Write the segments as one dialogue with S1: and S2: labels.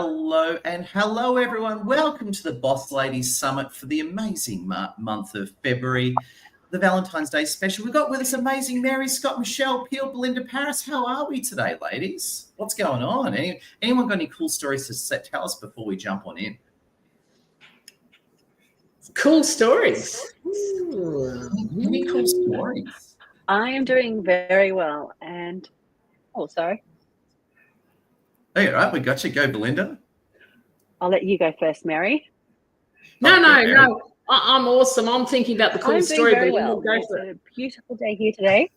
S1: Hello and hello, everyone. Welcome to the Boss Ladies Summit for the amazing month of February, the Valentine's Day special. We've got with us amazing Mary, Scott, Michelle, Peel, Belinda, Paris. How are we today, ladies? What's going on? Anyone got any cool stories to tell us before we jump on in?
S2: Cool stories.
S1: Any cool stories?
S3: I am doing very well. And, sorry.
S1: Hey, all right, we got you. Go, Belinda.
S3: I'll let you go first, Mary.
S2: No. I'm awesome. I'm thinking about the cool story.
S3: Very well. It's a beautiful day here today.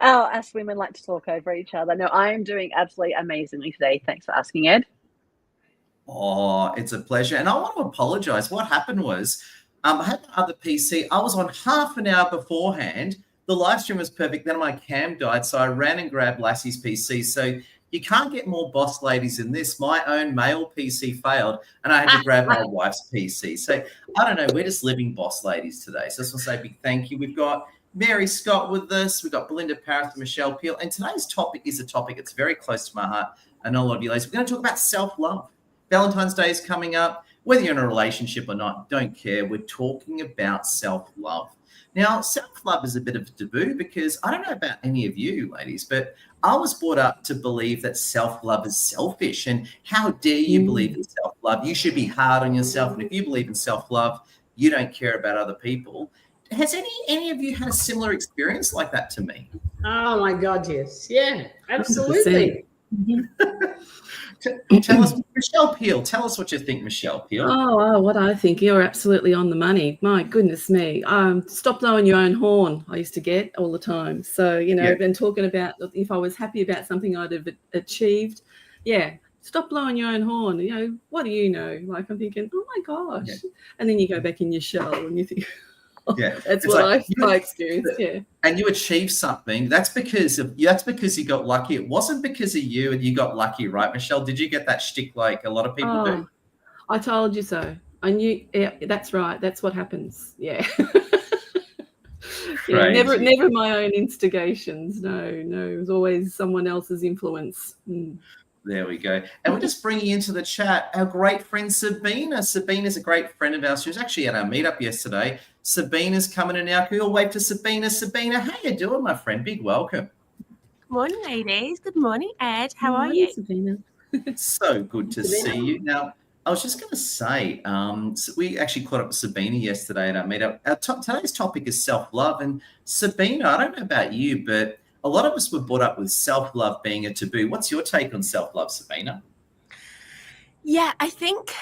S3: Us women like to talk over each other. No, I am doing absolutely amazingly today. Thanks for asking, Ed.
S1: Oh, it's a pleasure. And I want to apologize. What happened was I had my other PC. I was on half an hour beforehand. The live stream was perfect. Then my cam died. So I ran and grabbed Lassie's PC. So you can't get more boss ladies than this. My own male PC failed and I had to grab my wife's PC. So I don't know. We're just living boss ladies today. So I just want to say a big thank you. We've got Mary Scott with us. We've got Belinda Paris and Michelle Peel. And today's topic is a topic that's very close to my heart. I know a lot of you ladies. We're going to talk about self-love. Valentine's Day is coming up. Whether you're in a relationship or not, don't care. We're talking about self-love. Now, self-love is a bit of a taboo because I don't know about any of you ladies, but I was brought up to believe that self-love is selfish. And how dare you believe in self-love? You should be hard on yourself. And if you believe in self-love, you don't care about other people. Has any of you had a similar experience like that to me?
S2: Oh, my God, yes. Yeah, absolutely.
S1: Tell us, Michelle Peel. Tell us what you think, Michelle Peel.
S4: Oh, what I think. You're absolutely on the money. My goodness me. Stop blowing your own horn, I used to get all the time. So, I've been talking about if I was happy about something I'd have achieved. Yeah, stop blowing your own horn. What do you know? Like I'm thinking, oh, my gosh. Yeah. And then you go back in your shell and you think, that's what I experienced. Yeah.
S1: And you achieved something. That's because you got lucky. It wasn't because of you and you got lucky, right, Michelle? Did you get that shtick like a lot of people do?
S4: I told you so. I knew. Yeah, that's right. That's what happens. Yeah. Never my own instigations. No. It was always someone else's influence.
S1: There we go. And we're just bringing into the chat our great friend Sabina. Sabina's a great friend of ours. She was actually at our meetup yesterday. Sabina's coming in now. Can we all wave to Sabina? Sabina, how you doing, my friend? Big welcome.
S5: Good morning, ladies. Good morning, Ed. How are you?
S4: Sabina?
S1: So good to see you. Now, I was just going to say, so we actually caught up with Sabina yesterday at our meetup. Today's topic is self-love. And Sabina, I don't know about you, but a lot of us were brought up with self-love being a taboo. What's your take on self-love, Sabina?
S5: Yeah, I think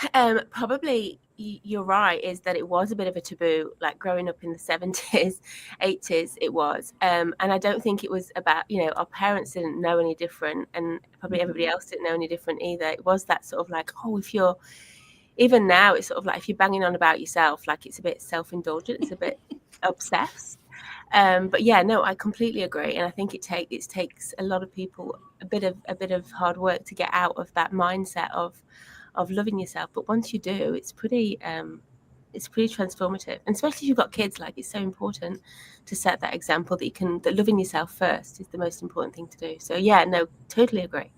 S5: probably you're right, is that it was a bit of a taboo, like growing up in the 70s, 80s, it was. And I don't think it was about, our parents didn't know any different and probably everybody else didn't know any different either. It was that sort of like, even now, it's sort of like if you're banging on about yourself, like it's a bit self-indulgent, it's a bit obsessed. But yeah, no, I completely agree, and I think it takes a lot of people a bit of hard work to get out of that mindset of loving yourself. But once you do, it's pretty transformative, and especially if you've got kids. Like it's so important to set that example that loving yourself first is the most important thing to do. So yeah, no, totally agree.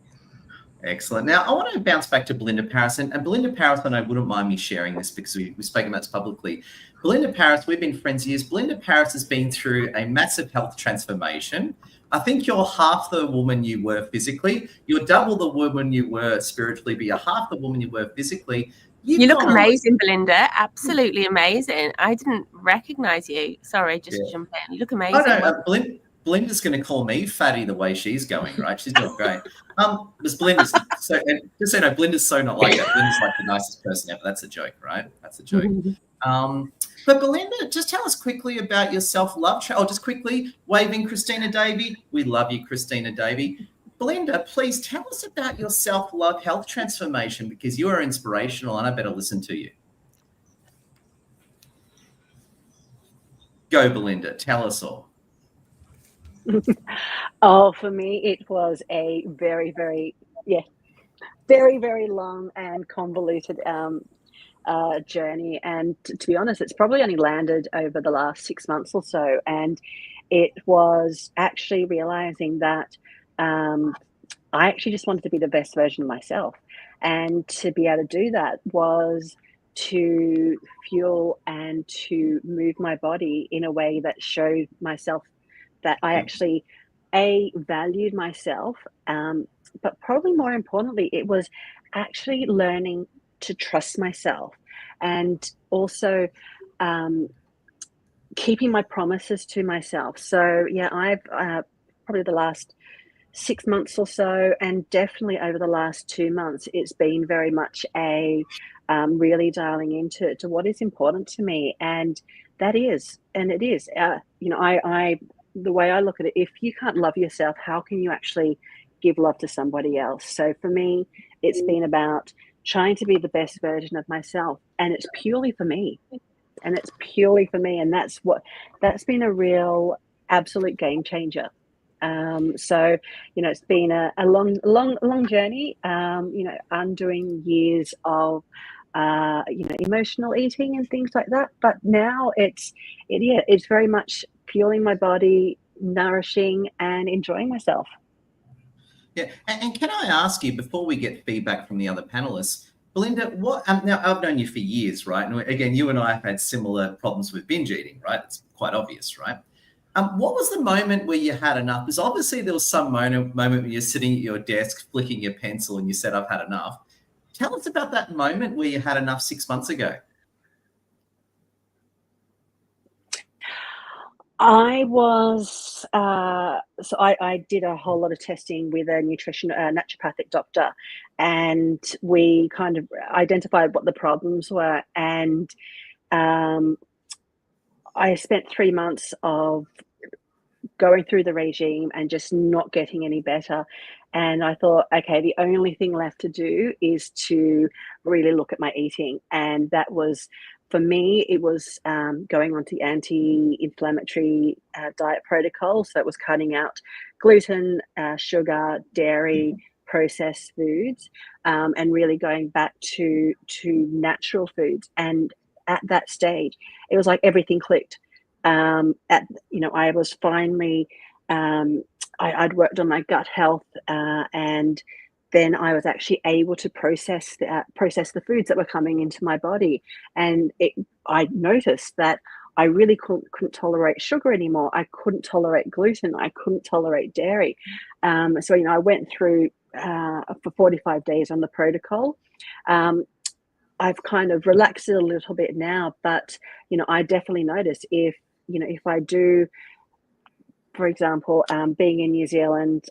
S1: Excellent. Now, I want to bounce back to Belinda Paris. And Belinda Paris, and I wouldn't mind me sharing this because we've spoken about this publicly. Belinda Paris, we've been friends years. Belinda Paris has been through a massive health transformation. I think you're half the woman you were physically. You're double the woman you were spiritually, but you're half the woman you were physically.
S5: You look amazing, Belinda. Absolutely amazing. I didn't recognize you. Sorry, just to jump in. You look amazing.
S1: Oh, no, Belinda's going to call me fatty the way she's going, right? She's doing great. Because Belinda's so, and just so you know, Belinda's so not like that. Belinda's like the nicest person ever. That's a joke, right? That's a joke. But Belinda, just tell us quickly about your self-love. Just quickly, waving Christina Davey. We love you, Christina Davey. Belinda, please tell us about your self-love health transformation because you are inspirational and I better listen to you. Go, Belinda. Tell us all.
S3: For me, it was a very, very, very, very long and convoluted journey. And to be honest, it's probably only landed over the last 6 months or so. And it was actually realizing that I actually just wanted to be the best version of myself. And to be able to do that was to fuel and to move my body in a way that showed myself that I actually, valued myself. But probably more importantly, it was actually learning to trust myself, and also keeping my promises to myself. So yeah, I've probably the last 6 months or so, and definitely over the last 2 months, it's been very much a really dialing into what is important to me, and it is. I the way I look at it, if you can't love yourself, how can you actually give love to somebody else? So for me, it's been about trying to be the best version of myself, and it's purely for me. And that's been a real absolute game changer. So, it's been a long journey, undoing years of, emotional eating and things like that. But now it's very much fueling my body, nourishing, and enjoying myself.
S1: Yeah, and can I ask you, before we get feedback from the other panelists, Belinda, what now I've known you for years, right? And again, you and I have had similar problems with binge eating, right? It's quite obvious, right? What was the moment where you had enough? Because obviously there was some moment when you're sitting at your desk, flicking your pencil, and you said, I've had enough. Tell us about that moment where you had enough 6 months ago.
S3: I was, so I did a whole lot of testing with a naturopathic doctor, and we kind of identified what the problems were. And I spent 3 months of going through the regime and just not getting any better. And I thought, okay, the only thing left to do is to really look at my eating. And that was, for me, it was going on to the anti-inflammatory diet protocol. So it was cutting out gluten, sugar, dairy, processed foods, and really going back to natural foods. And at that stage, it was like everything clicked. I was finally, I'd worked on my gut health, and then I was actually able to process the foods that were coming into my body. And I noticed that I really couldn't tolerate sugar anymore. I couldn't tolerate gluten. I couldn't tolerate dairy. So I went through for 45 days on the protocol. I've kind of relaxed it a little bit now, but I definitely notice if I do, for example, being in New Zealand,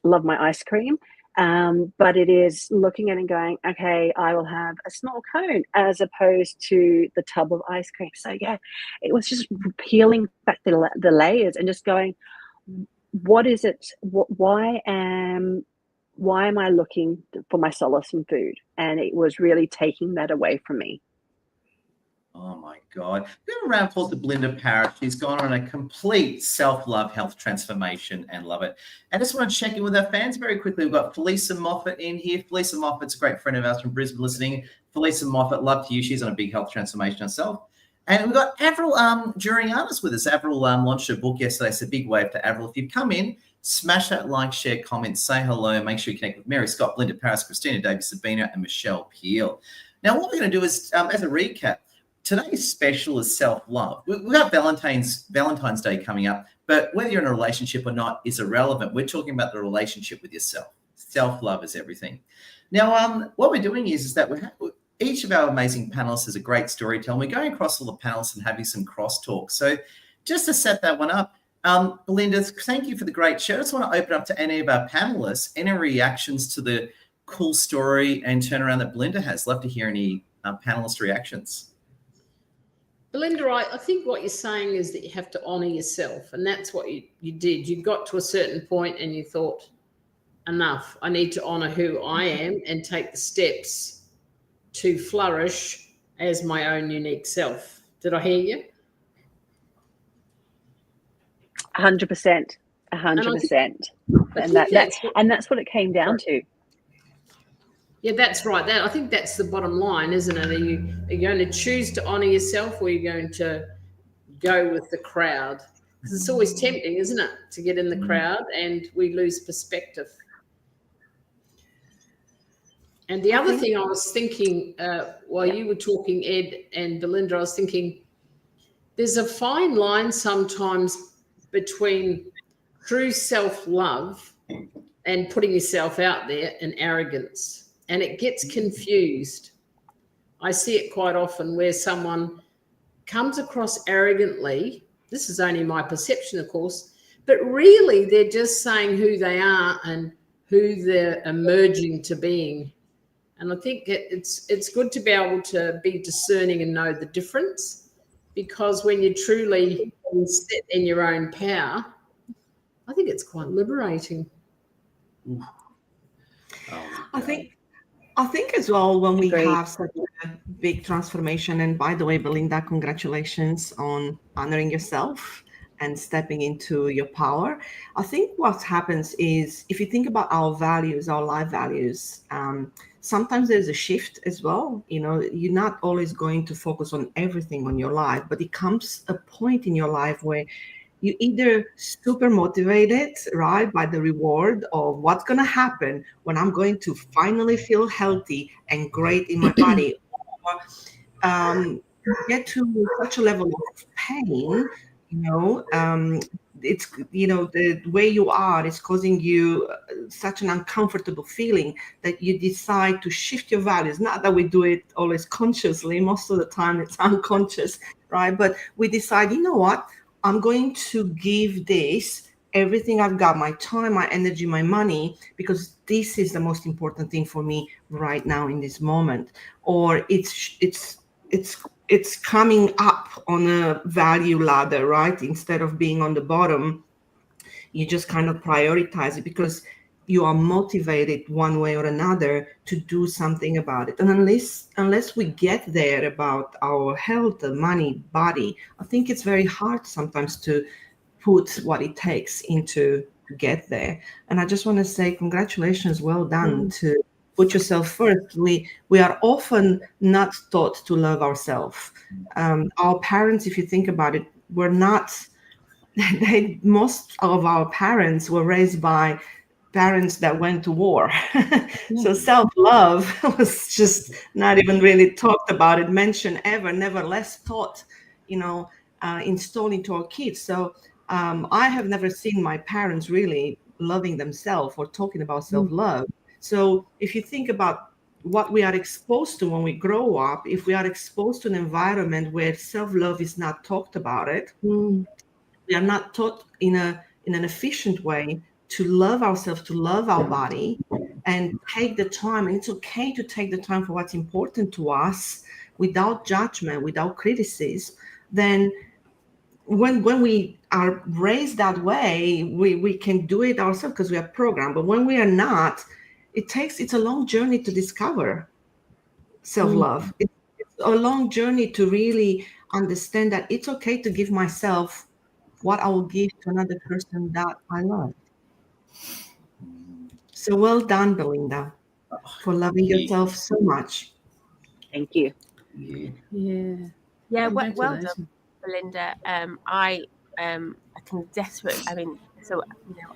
S3: love my ice cream, but it is looking at it and going, okay, I will have a small cone as opposed to the tub of ice cream. So yeah, it was just peeling back the layers and just going, what is it? Why am I looking for my solace in food? And it was really taking that away from me.
S1: Oh my God. Give a round of applause to Belinda Parrott. She's gone on a complete self-love health transformation and love it. And I just want to check in with our fans very quickly. We've got Felisa Moffat in here. Felisa Moffat's a great friend of ours from Brisbane listening. Felisa Moffat, love to you. She's on a big health transformation herself. And we've got Avril Jurianis with us. Avril launched her book yesterday. It's a big wave to Avril. If you've come in, smash that like, share, comment, say hello. Make sure you connect with Mary Scott, Belinda Parrott, Christina Davis, Sabina, and Michelle Peel. Now, what we're going to do is, as a recap, today's special is self-love. We've got Valentine's Day coming up, but whether you're in a relationship or not is irrelevant. We're talking about the relationship with yourself. Self-love is everything. Now, what we're doing is that each of our amazing panelists is a great storyteller. We're going across all the panels and having some crosstalk. So just to set that one up, Belinda, thank you for the great show. I just want to open up to any of our panelists, any reactions to the cool story and turnaround that Belinda has. Love to hear any panelist reactions.
S2: Belinda, I think what you're saying is that you have to honour yourself, and that's what you did. You got to a certain point and you thought, enough, I need to honour who I am and take the steps to flourish as my own unique self. Did I hear you?
S3: 100%. 100%. And that's what it came down to.
S2: Yeah, that's right. I think that's the bottom line, isn't it? Are you going to choose to honour yourself, or are you going to go with the crowd? Because it's always tempting, isn't it, to get in the crowd, and we lose perspective. And the other thing I was thinking while you were talking, Ed and Belinda, I was thinking there's a fine line sometimes between true self-love and putting yourself out there and arrogance. And it gets confused. I see it quite often where someone comes across arrogantly. This is only my perception, of course, but really they're just saying who they are and who they're emerging to being. And I think it's good to be able to be discerning and know the difference, because when you're truly set in your own power, I think it's quite liberating.
S6: I think as well, when we
S3: Agreed.
S6: have such a big transformation, and by the way, Belinda, congratulations on honoring yourself and stepping into your power. I think what happens is, if you think about our values, our life values, sometimes there's a shift as well. You know, you're not always going to focus on everything on your life, but it comes a point in your life where you either super motivated, right, by the reward of what's going to happen when I'm going to finally feel healthy and great in my body, or get to such a level of pain, it's, the way you are is causing you such an uncomfortable feeling that you decide to shift your values. Not that we do it always consciously, most of the time it's unconscious, right? But we decide, you know what? I'm going to give this everything I've got, my time, my energy, my money, because this is the most important thing for me right now in this moment. Or it's coming up on a value ladder, right? Instead of being on the bottom, you just kind of prioritize it because you are motivated one way or another to do something about it. And unless we get there about our health, money, body, I think it's very hard sometimes to put what it takes into to get there. And I just want to say congratulations, well done to put yourself first. We are often not taught to love ourselves. Our parents, if you think about it, were not. Most of our parents were raised by parents that went to war. So self-love was just not even really talked about it, mentioned ever, nevertheless taught, installed into our kids. So I have never seen my parents really loving themselves or talking about self-love. So if you think about what we are exposed to when we grow up, if we are exposed to an environment where self-love is not talked about it, we are not taught in an efficient way to love ourselves, to love our body, and take the time. And it's okay to take the time for what's important to us without judgment, without criticism. Then when we are raised that way, we can do it ourselves because we are programmed. But when we are not, it's a long journey to discover self-love. It's a long journey to really understand that it's okay to give myself what I will give to another person that I love. So well done, Belinda, for loving yourself so much.
S3: Thank you.
S5: Yeah, well done, Belinda. I can desperate. I mean, so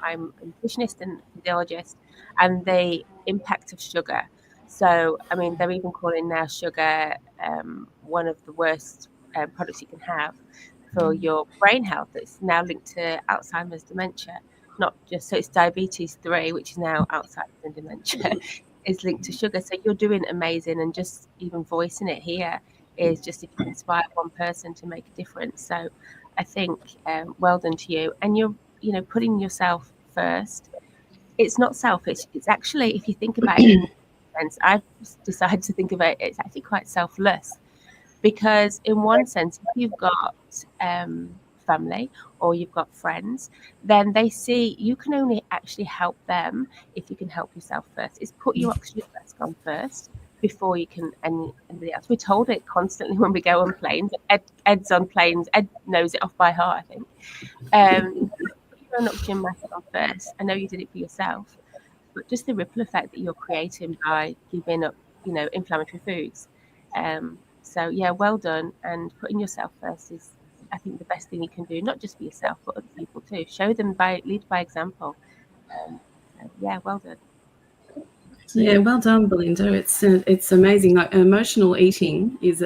S5: I'm a nutritionist and physiologist, and the impact of sugar. So I mean, they're even calling now sugar one of the worst products you can have for your brain health. It's now linked to Alzheimer's, dementia. Not just so it's diabetes 3, which is now Alzheimer's and dementia, is linked to sugar. So you're doing amazing, and just even voicing it here is just if you inspire one person to make a difference. So I think well done to you. And you're putting yourself first. It's not selfish. It's actually, if you think about it in a sense, I've decided to think about it, it's actually quite selfless, because in one sense, if you've got family or you've got friends, then they see you can only actually help them if you can help yourself first. It's put your oxygen mask on first before you can anybody else. We're told it constantly when we go on planes. Ed's on planes. Ed knows it off by heart, I think. Put your own oxygen mask on first. I know you did it for yourself, but just the ripple effect that you're creating by giving up, inflammatory foods. So yeah, well done. And putting yourself first is, I think the best thing you can do, not just for yourself, but other people too. Lead by example. Yeah, well done.
S4: Yeah, well done, Belinda. It's amazing. Like emotional eating it's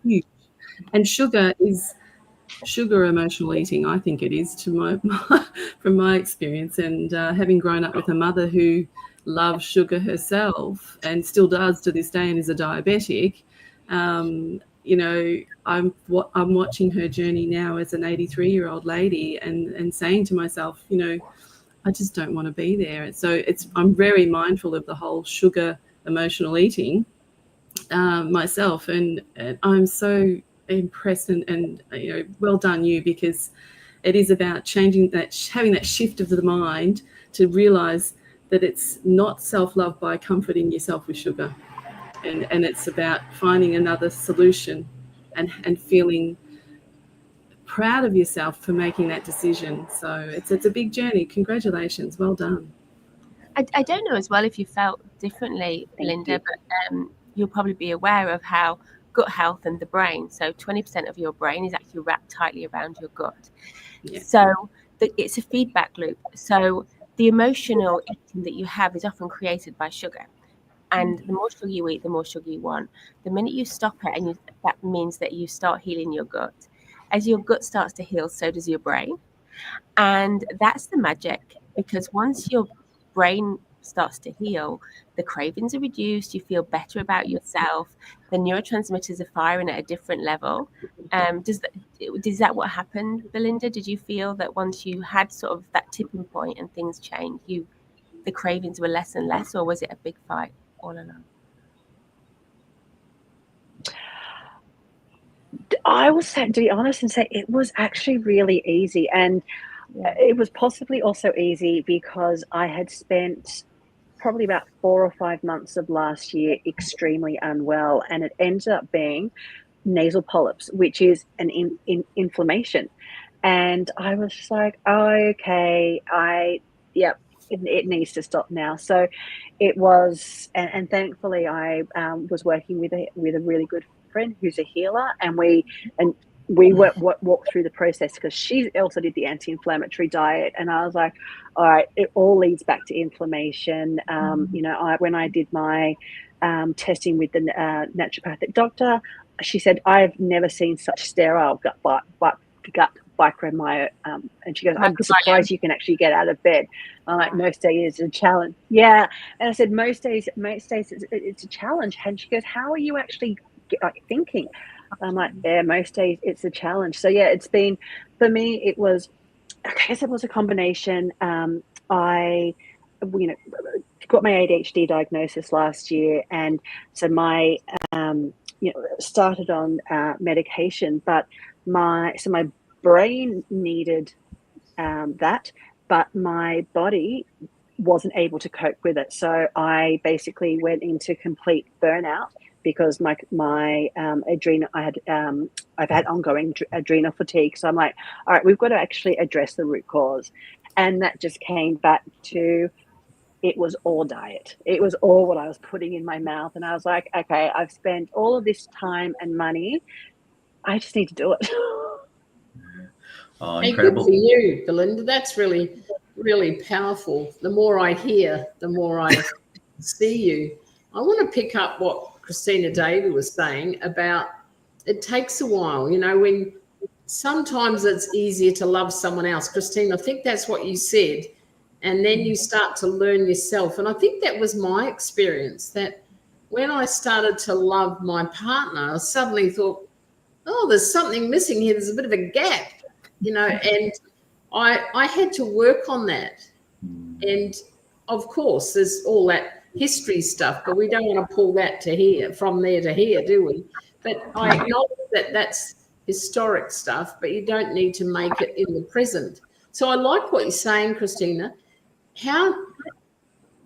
S4: huge, and sugar emotional eating. I think it is from my experience, and having grown up with a mother who loved sugar herself and still does to this day, and is a diabetic. You know, I'm watching her journey now as an 83-year-old lady, and saying to myself, you know, I just don't want to be there. So I'm very mindful of the whole sugar emotional eating myself, and I'm so impressed and you know, well done you, because it is about changing that, having that shift of the mind to realize that it's not self-love by comforting yourself with sugar, and it's about finding another solution and feeling proud of yourself for making that decision. So it's a big journey. Congratulations, well done.
S5: I don't know as well if you felt differently, Belinda, but you'll probably be aware of how gut health and the brain, so 20% of your brain is actually wrapped tightly around your gut. Yeah. So it's a feedback loop. So the emotional eating that you have is often created by sugar. And the more sugar you eat, the more sugar you want. The minute you stop it, and that means that you start healing your gut. As your gut starts to heal, so does your brain. And that's the magic, because once your brain starts to heal, the cravings are reduced, you feel better about yourself, the neurotransmitters are firing at a different level. Is that what happened, Belinda? Did you feel that once you had sort of that tipping point and things changed, the cravings were less and less, or was it a big fight all along?
S3: I will say, to be honest, and say it was actually really easy. And it was possibly also easy because I had spent probably about 4 or 5 months of last year extremely unwell, and it ended up being nasal polyps, which is an inflammation. And I was just like, oh, okay, it needs to stop now. So it was, and thankfully I was working with a really good friend who's a healer, and we walked through the process, because she also did the anti-inflammatory diet, and I was like, all right, it all leads back to inflammation. You know, when I did my testing with the naturopathic doctor, she said, I've never seen such sterile gut microbiome, and she goes, I'm surprised you can actually get out of bed. I'm like, most days it's a challenge. Yeah. And I said, most days it's a challenge. And she goes, how are you actually thinking? I'm like, yeah, most days it's a challenge. So yeah, it's been, for me, it was, I guess it was a combination. I, you know, got my ADHD diagnosis last year, and so my, you know, started on medication, but my brain needed that, but my body wasn't able to cope with it. So I basically went into complete burnout, because my adrenal, I've had ongoing adrenal fatigue. So I'm like, all right, we've got to actually address the root cause. And that just came back to, it was all diet. It was all what I was putting in my mouth. And I was like, okay, I've spent all of this time and money, I just need to do it.
S1: Oh,
S2: hey,
S1: incredible.
S2: good for you, Belinda. That's really, really powerful. The more I hear, the more I see you. I want to pick up what Christina Davey was saying about, it takes a while, you know, when sometimes it's easier to love someone else. Christine, I think that's what you said. And then you start to learn yourself. And I think that was my experience, that when I started to love my partner, I suddenly thought, oh, there's something missing here. There's a bit of a gap, you know, and I had to work on that. And of course, there's all that history stuff, but we don't want to pull that to here, from there to here, do we? But I acknowledge that that's historic stuff, but you don't need to make it in the present. So I like what you're saying, Christina. I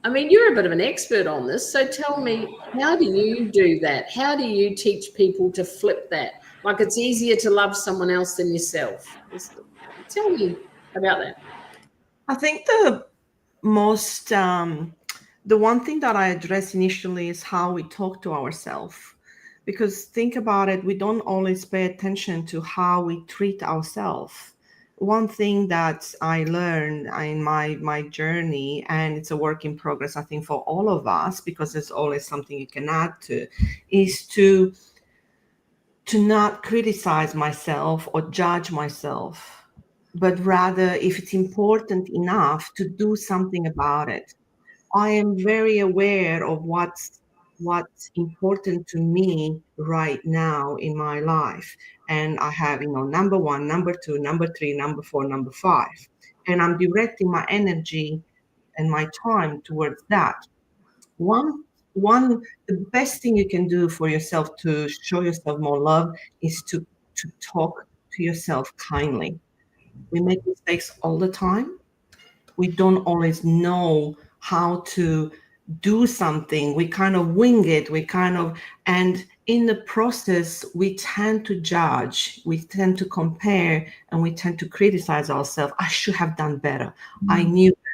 S2: mean, you're a bit of an expert on this, so tell me, how do you do that? How do you teach people to flip that? Like, it's easier to love someone else than yourself. Tell me about that.
S6: I think the one thing that I addressed initially is how we talk to ourselves, because think about it, we don't always pay attention to how we treat ourselves. One thing that I learned in my journey, and it's a work in progress, I think, for all of us, because there's always something you can add to, is to not criticize myself or judge myself, but rather, if it's important enough, to do something about it. I am very aware of what's important to me right now in my life. And I have, number one, number two, number three, number four, number five. And I'm directing my energy and my time towards that. The best thing you can do for yourself to show yourself more love is to talk to yourself kindly. We make mistakes all the time. We don't always know how to do something. We kind of wing it. And in the process, we tend to judge, we tend to compare, and we tend to criticize ourselves. I should have done better. I knew better.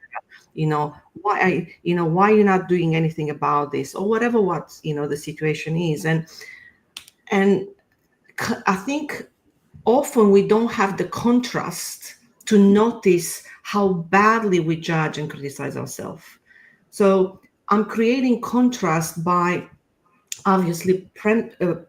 S6: Why you're not doing anything about this, or whatever the situation is. And I think often we don't have the contrast to notice how badly we judge and criticize ourselves. So I'm creating contrast by obviously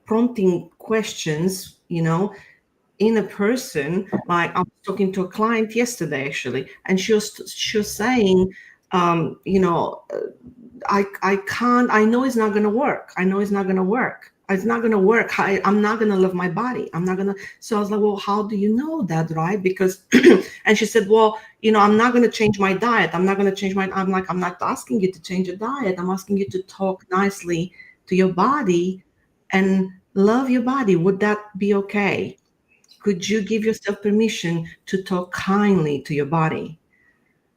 S6: prompting questions, in a person. Like, I was talking to a client yesterday, actually, and she was saying, I know it's not going to work. It's not going to work. I'm not going to love my body. So I was like, well, how do you know that, right? Because, and she said, well, I'm not going to change my diet. I'm not like, I'm not asking you to change your diet. I'm asking you to talk nicely to your body and love your body. Would that be okay? Could you give yourself permission to talk kindly to your body?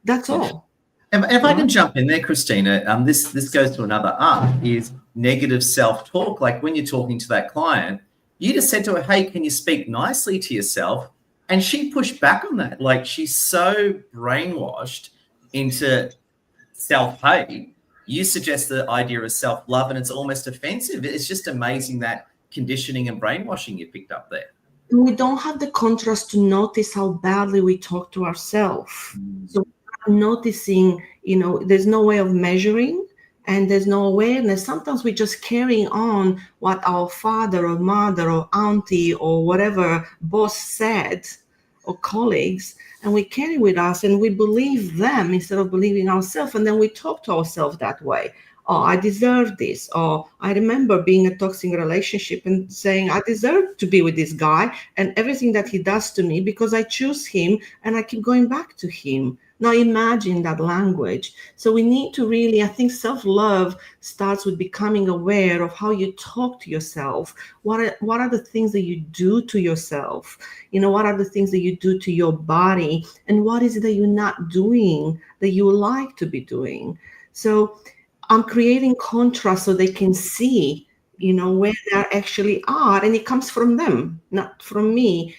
S6: That's all.
S1: And if I can jump in there, Christina, this goes to another art, is negative self-talk. Like when you're talking to that client, you just said to her, hey, can you speak nicely to yourself? And she pushed back on that. Like, she's so brainwashed into self-hate. You suggest the idea of self-love, and it's almost offensive. It's just amazing that conditioning and brainwashing you picked up there.
S6: We don't have the contrast to notice how badly we talk to ourselves. So noticing, there's no way of measuring, and there's no awareness. Sometimes we're just carrying on what our father or mother or auntie or whatever boss said, or colleagues, and we carry with us, and we believe them instead of believing ourselves. And then we talk to ourselves that way. Oh, I deserve this. Or I remember being in a toxic relationship and saying, I deserve to be with this guy and everything that he does to me, because I choose him and I keep going back to him. Now imagine that language. So we need to really, I think self-love starts with becoming aware of how you talk to yourself. What are the things that you do to yourself? What are the things that you do to your body? And what is it that you're not doing that you would like to be doing? So I'm creating contrast so they can see, where they actually are. And it comes from them, not from me.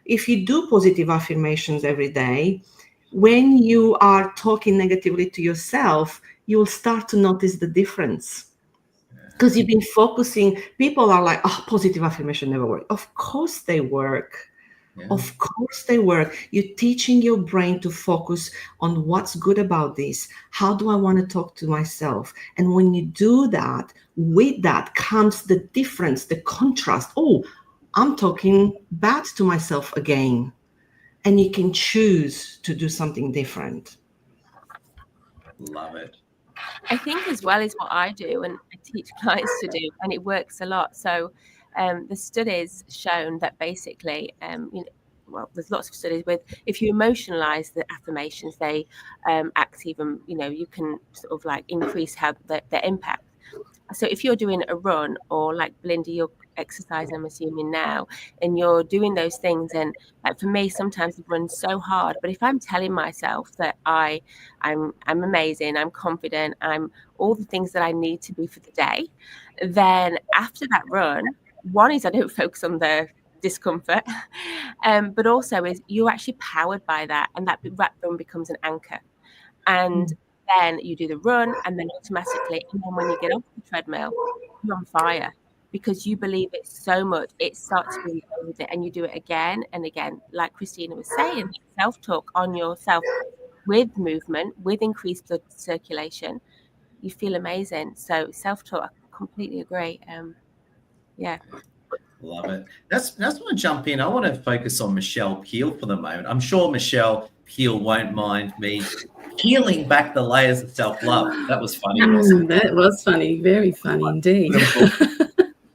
S6: If you do positive affirmations every day, when you are talking negatively to yourself, you will start to notice the difference. Because you've been focusing, people are like, oh, positive affirmation never works. Of course they work. Yeah. Of course they work. You're teaching your brain to focus on what's good about this. How do I want to talk to myself? And when you do that, with that comes the difference, the contrast. Oh, I'm talking bad to myself again. And you can choose to do something different.
S1: Love it.
S5: I think as well is what I do and I teach clients to do, and it works a lot. So the studies shown that basically, there's lots of studies with, if you emotionalize the affirmations, they act even, you can sort of like increase how their impact. So if you're doing a run, or like Belinda, you're exercising, I'm assuming now, and you're doing those things, and like for me, sometimes it runs so hard. But if I'm telling myself that I'm amazing, I'm confident, I'm all the things that I need to be for the day, then after that run, one is I don't focus on the discomfort, but also is you're actually powered by that, and that run becomes an anchor. And then you do the run, and then automatically, and then when you get off the treadmill, you're on fire. because you believe it so much, it starts to be with it, and you do it again and again. Like Christina was saying, self-talk on yourself with movement, with increased blood circulation, you feel amazing. So self-talk, I completely agree. Yeah.
S1: Love it. That's want to jump in. I want to focus on Michelle Peel for the moment. I'm sure Michelle Peel won't mind me peeling back the layers of self-love. That was funny, wasn't it?
S4: That was funny. Very funny indeed.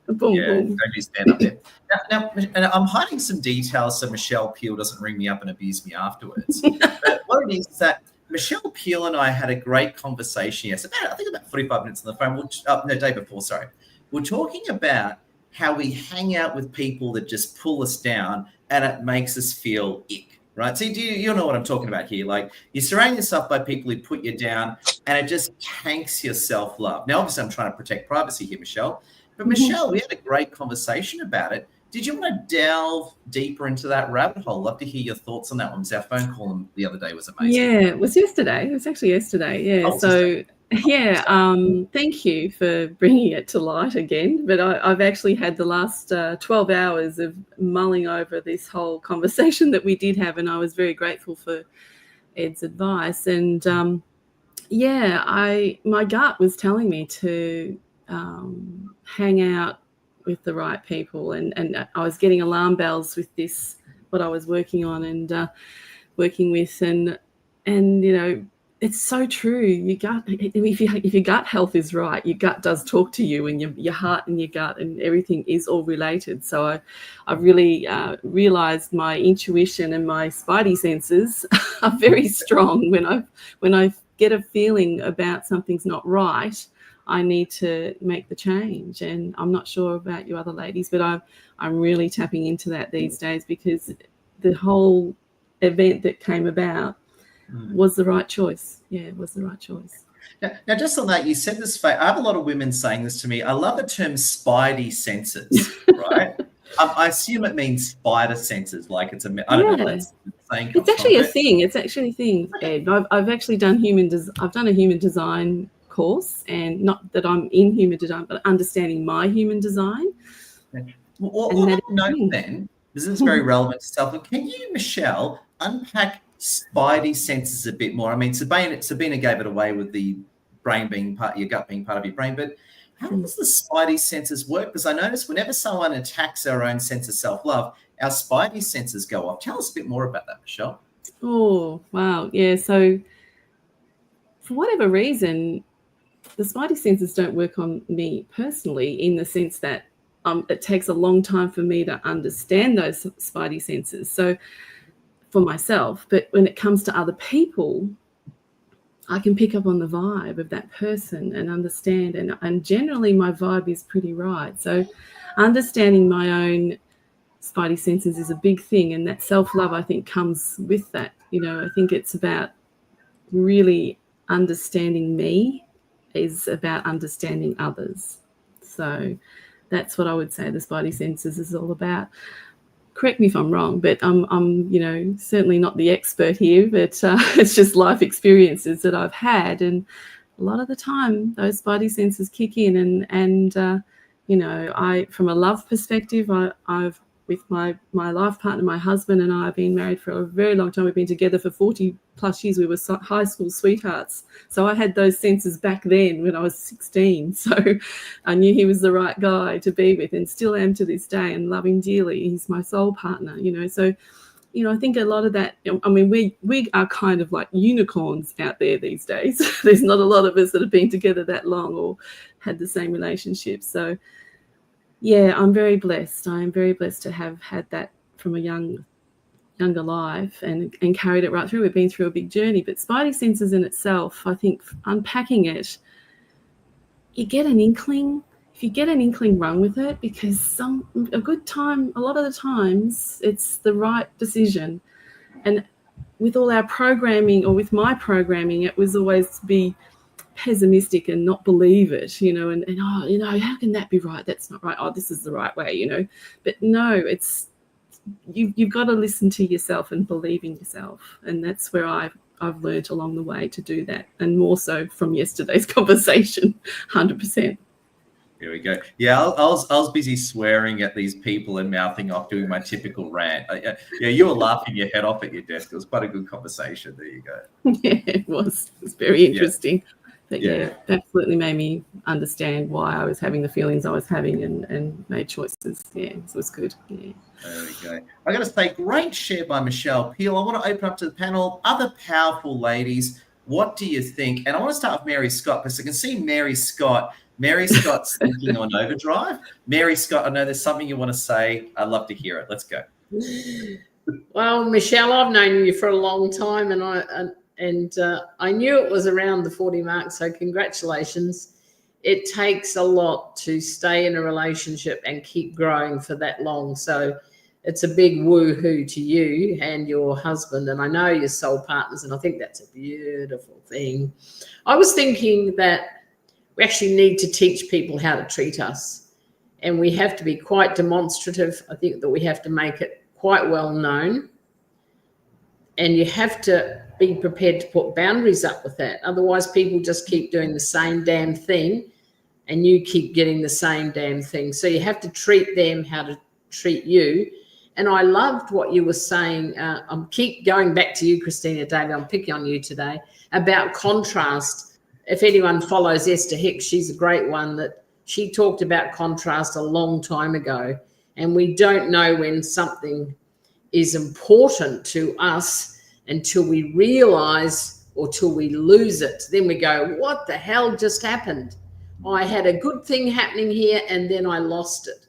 S4: Boom,
S1: Yeah,
S4: boom.
S1: don't you stand up there. Now, and I'm hiding some details so Michelle Peel doesn't ring me up and abuse me afterwards. But what it is that Michelle Peel and I had a great conversation yesterday. I think about 45 minutes on the phone. Day before, sorry. We're talking about how we hang out with people that just pull us down and it makes us feel ick, right? So you know what I'm talking about here. Like, you surround yourself by people who put you down and it just tanks your self-love. Now, obviously, I'm trying to protect privacy here, Michelle. But Michelle, we had a great conversation about it. Did you want to delve deeper into that rabbit hole? Love to hear your thoughts on that one. Our phone call the other day was amazing.
S4: Yeah, it was yesterday. It was actually yesterday. Yeah. So, yeah, thank you for bringing it to light again. But I've actually had the last 12 hours of mulling over this whole conversation that we did have, and I was very grateful for Ed's advice. And my gut was telling me to hang out with the right people, and I was getting alarm bells with this, what I was working on and working with, and you know, it's so true. Your gut, if your gut health is right, your gut does talk to you, and your heart and your gut and everything is all related. So I really realized my intuition and my spidey senses are very strong. When I get a feeling about something's not right, I need to make the change. And I'm not sure about you other ladies, but I'm really tapping into that these days, because the whole event that came about was the right choice. Yeah, it was the right choice.
S1: Now, just on that, you said this. I have a lot of women saying this to me. I love the term spidey senses, right? I assume it means spider senses, like it's a. I don't know if that's the saying.
S4: It's actually a thing. It's actually a thing, Ed. I've actually done I've done a human design course, and not that I'm in human design, but understanding my human design.
S1: Well, on that note, then, this is very relevant to self. Can you, Michelle, unpack spidey senses a bit more? I mean, Sabina gave it away with the brain being your gut being part of your brain, but how does the spidey senses work? Because I notice whenever someone attacks our own sense of self-love, our spidey senses go off. Tell us a bit more about that, Michelle.
S4: Oh, wow. Yeah. So for whatever reason, the spidey senses don't work on me personally, in the sense that it takes a long time for me to understand those spidey senses. So for myself, but when it comes to other people, I can pick up on the vibe of that person and understand, and generally my vibe is pretty right. So understanding my own spidey senses is a big thing, and that self-love, I think, comes with that. You know, I think it's about really understanding me is about understanding others. So that's what I would say the spidey senses is all about. Correct me if I'm wrong, but I'm you know, certainly not the expert here, but it's just life experiences that I've had, and a lot of the time those spidey senses kick in, and you know, from a love perspective, I've with my life partner, my husband and I have been married for a very long time. We've been together for 40 plus years. We were high school sweethearts. So I had those senses back then when I was 16. So I knew he was the right guy to be with, and still am to this day, and love him dearly. He's my soul partner, you know. So, you know, I think a lot of that, I mean, we are kind of like unicorns out there these days. There's not a lot of us that have been together that long or had the same relationship. So, yeah, I'm very blessed. I am very blessed to have had that from a younger life and carried it right through. We've been through a big journey, but spidey senses in itself, I think unpacking it, you get an inkling. If you get an inkling, run with it, because a lot of the times it's the right decision. And with all our programming, or with my programming, it was always to be pessimistic and not believe it, you know, and oh, you know, how can that be right? That's not right. Oh, this is the right way, you know. But no, it's you've got to listen to yourself and believe in yourself, and that's where I've learned along the way to do that, and more so from yesterday's conversation, 100%.
S1: Here we go. Yeah, I was busy swearing at these people and mouthing off, doing my typical rant. Yeah, you were laughing your head off at your desk. It was quite a good conversation. There you go.
S4: Yeah, it was. It was very
S1: Yeah.
S4: interesting. But
S1: Yeah.
S4: yeah, absolutely made me understand why I was having the feelings I was having and made choices. Yeah, so it was good. Yeah.
S1: There we go. I got to say, great share by Michelle Peel. I want to open up to the panel. Other powerful ladies, what do you think? And I want to start with Mary Scott, because I can see Mary Scott. Mary Scott's thinking on overdrive. Mary Scott, I know there's something you want to say. I'd love to hear it. Let's go.
S2: Well, Michelle, I've known you for a long time, and I knew it was around the 40 mark. So congratulations. It takes a lot to stay in a relationship and keep growing for that long. So it's a big woo-hoo to you and your husband. And I know you're soul partners, and I think that's a beautiful thing. I was thinking that we actually need to teach people how to treat us, and we have to be quite demonstrative. I think that we have to make it quite well known, and you have to be prepared to put boundaries up with that. Otherwise, people just keep doing the same damn thing, and you keep getting the same damn thing. So you have to treat them how to treat you. And I loved what you were saying. I'm keep going back to you, Christina Daly. I'm picking on you today about contrast. If anyone follows Esther Hicks, she's a great one, that she talked about contrast a long time ago. And we don't know when something is important to us until we realize or till we lose it. Then we go, what the hell just happened? I had a good thing happening here and then I lost it.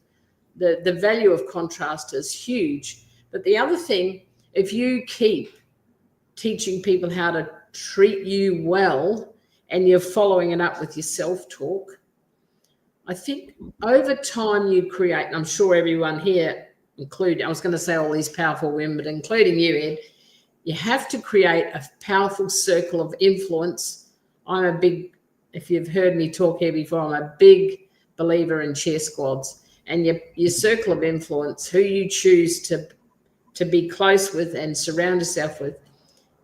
S2: The value of contrast is huge. But the other thing, if you keep teaching people how to treat you well and you're following it up with your self-talk, I think over time you create, and I'm sure everyone here, including, I was going to say all these powerful women, but including you, Ed, you have to create a powerful circle of influence. I'm a big, if you've heard me talk here before, I'm a big believer in cheer squads. And your circle of influence, who you choose to be close with and surround yourself with,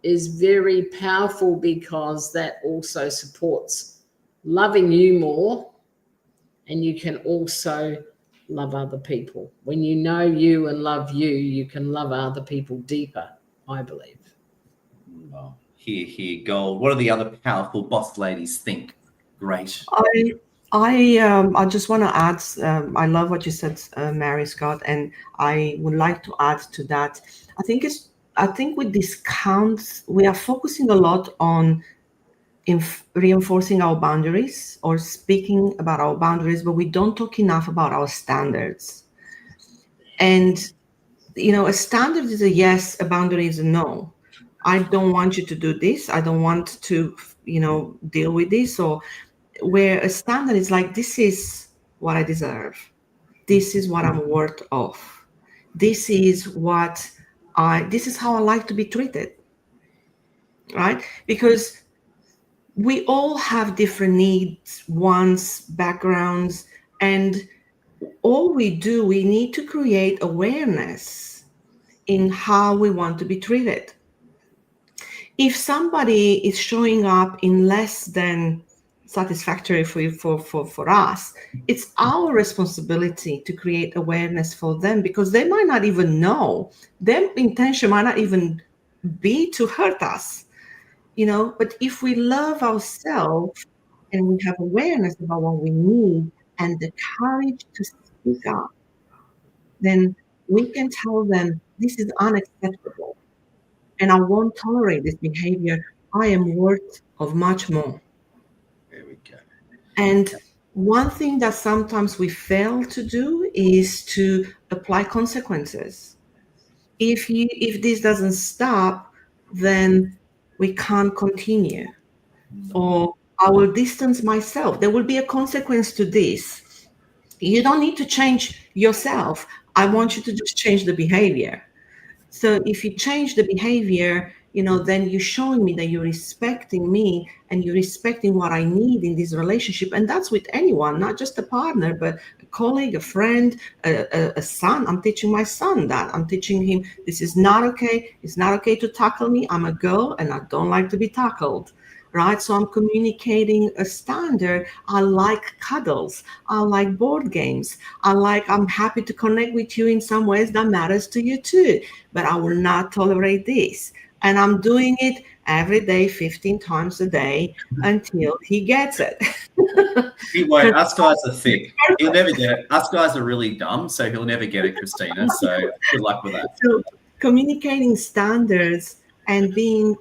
S2: is very powerful, because that also supports loving you more, and you can also love other people. When you know you and love you, you can love other people deeper, I believe.
S1: Well, here, gold. What do the other powerful boss ladies think? Great.
S6: I just want to add, I love what you said, Mary Scott, and I would like to add to that. I think with discounts, we are focusing a lot on reinforcing our boundaries or speaking about our boundaries, but we don't talk enough about our standards. And, a standard is a yes, a boundary is a no. I don't want you to do this. I don't want to, deal with this. Or where a standard is like, this is what I deserve. This is what I'm worth of. This is this is how I like to be treated. Right? Because we all have different needs, wants, backgrounds, and all we need to create awareness in how we want to be treated. If somebody is showing up in less than satisfactory for us, it's our responsibility to create awareness for them, because they might not even know. Their intention might not even be to hurt us. But if we love ourselves and we have awareness about what we need and the courage to speak up, then we can tell them, this is unacceptable and I won't tolerate this behavior. I am worth of much more.
S1: There we go.
S6: And one thing that sometimes we fail to do is to apply consequences. If this doesn't stop, then we can't continue, or I will distance myself. There will be a consequence to this. You don't need to change yourself. I want you to just change the behavior. So if you change the behavior, then you're showing me that you're respecting me and you're respecting what I need in this relationship. And that's with anyone, not just a partner, but a colleague, a friend, a son. I'm teaching my son that. I'm teaching him, this is not okay. It's not okay to tackle me. I'm a girl and I don't like to be tackled, right? So I'm communicating a standard. I like cuddles. I like board games. I'm happy to connect with you in some ways that matters to you too, but I will not tolerate this. And I'm doing it every day, 15 times a day until he gets it.
S1: He won't. Us guys are thick. He'll never get it. Us guys are really dumb, so he'll never get it, Christina. So good luck with that.
S6: So communicating standards and being,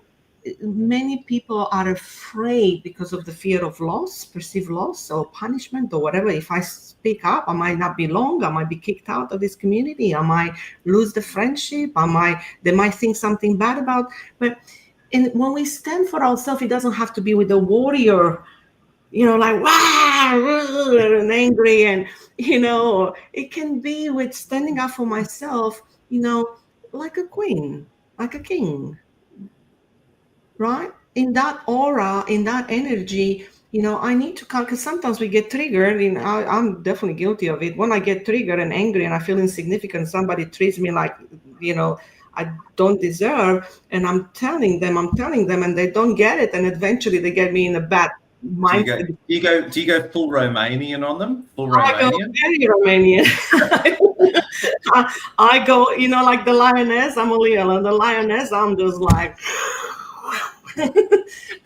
S6: many people are afraid because of the fear of loss, perceived loss or punishment or whatever. If I speak up, I might not belong. I might be kicked out of this community. I might lose the friendship. They might think something bad about. But when we stand for ourselves, it doesn't have to be with a warrior, like wow and angry, and it can be with standing up for myself, like a queen, like a king, right? In that aura, in that energy, I need to come, because sometimes we get triggered, and I'm definitely guilty of it. When I get triggered and angry and I feel insignificant, somebody treats me like, I don't deserve, and I'm telling them, and they don't get it, and eventually they get me in a bad mindset.
S1: Do you go full Romanian on them? Full Romanian?
S6: I go very Romanian. I go, like the lioness. I'm a Leo, and the lioness, I'm just like.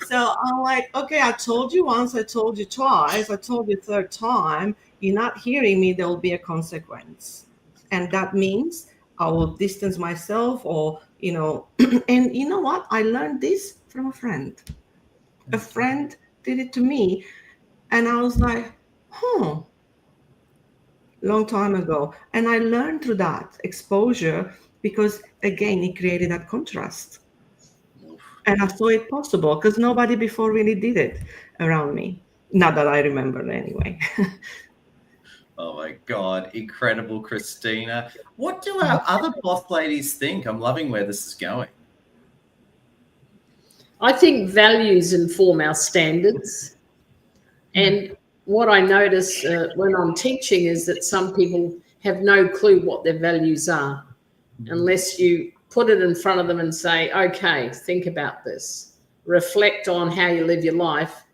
S6: So I'm like, okay, I told you once, I told you twice, I told you third time. You're not hearing me. There will be a consequence, and that means I will distance myself, or and you know what? I learned this from a friend. A friend did it to me, and I was like, long time ago. And I learned through that exposure, because again, it created that contrast. And I saw it possible because nobody before really did it around me. Not that I remember anyway.
S1: Oh my God, incredible, Christina. What do our other boss ladies think? I'm loving where this is going.
S2: I think values inform our standards. And what I notice when I'm teaching is that some people have no clue what their values are unless you put it in front of them and say, okay, think about this, reflect on how you live your life.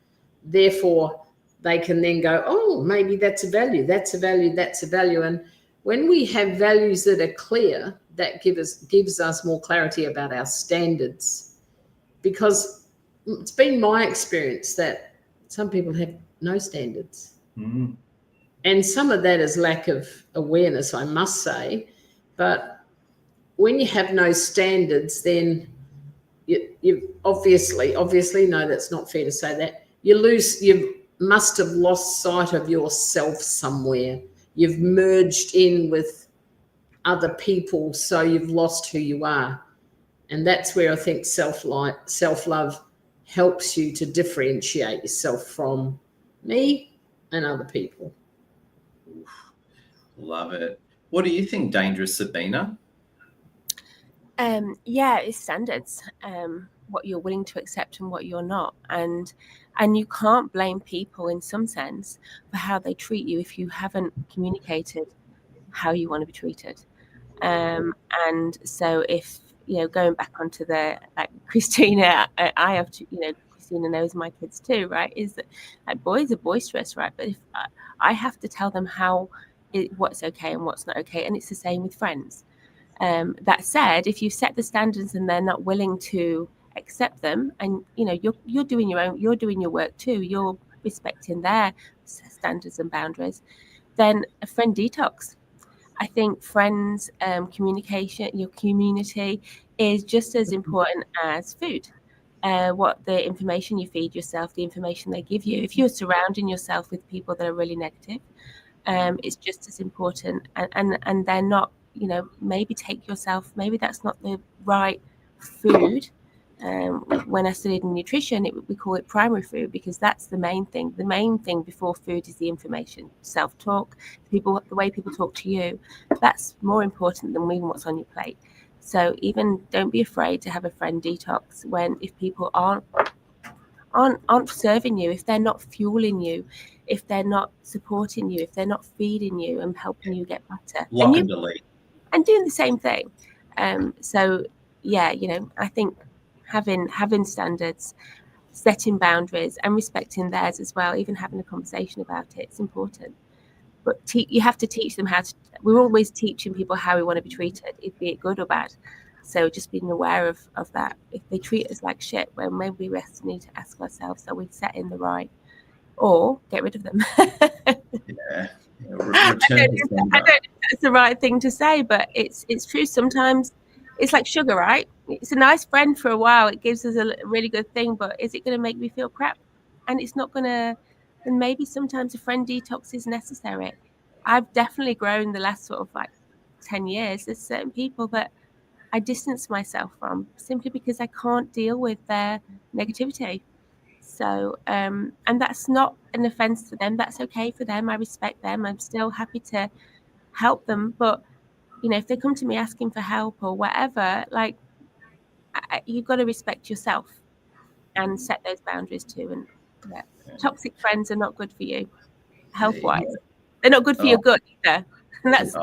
S2: Therefore, they can then go, oh, maybe that's a value, that's a value, that's a value. And when we have values that are clear, that gives us more clarity about our standards. Because it's been my experience that some people have no standards.
S1: Mm.
S2: And some of that is lack of awareness, I must say. But when you have no standards, then you obviously, no, that's not fair to say that. You must have lost sight of yourself somewhere. You've merged in with other people, so you've lost who you are. And that's where I think self-love helps you to differentiate yourself from me and other people.
S1: Love it. What do you think, Dangerous Sabina?
S5: Yeah, it's standards. What you're willing to accept and what you're not, and you can't blame people in some sense for how they treat you if you haven't communicated how you want to be treated. And so if going back onto the Christina, I have to, Christina knows my kids too, right? Is that boys are boisterous, right? But if I have to tell them what's okay and what's not okay, and it's the same with friends. That said, if you set the standards and they're not willing to accept them, and you're doing your work too, you're respecting their standards and boundaries, then a friend detox. I think friends, communication, your community is just as important as food. What the information you feed yourself, the information they give you. If you're surrounding yourself with people that are really negative, it's just as important. And they're not, maybe maybe that's not the right food. When I studied in nutrition, we call it primary food, because that's the main thing. The main thing before food is the information, self-talk, the way people talk to you. That's more important than even what's on your plate. So even don't be afraid to have a friend detox if people aren't serving you, if they're not fueling you, if they're not supporting you, if they're not feeding you and helping you get better.
S1: Lock and delete.
S5: And doing the same thing. So yeah, I think having standards, setting boundaries and respecting theirs as well, even having a conversation about it. It's important. But you have to teach them how to. We're always teaching people how we want to be treated, be it good or bad. So just being aware of that. If they treat us like shit, well, maybe we need to ask ourselves, are we setting the right, or get rid of them?
S1: Yeah.
S5: I don't know if that's the right thing to say, but it's true. Sometimes it's like sugar, right? It's a nice friend for a while. It gives us a really good thing, but is it going to make me feel crap? And it's not going to. And maybe sometimes a friend detox is necessary. I've definitely grown the last sort of like 10 years. There's certain people that I distance myself from simply because I can't deal with their negativity. So, and that's not an offense to them. That's okay for them. I respect them. I'm still happy to help them. But, you know, if they come to me asking for help or whatever, like, you've got to respect yourself and set those boundaries too. And yeah, toxic friends are not good for you, health-wise. They're not good for your gut either. And that's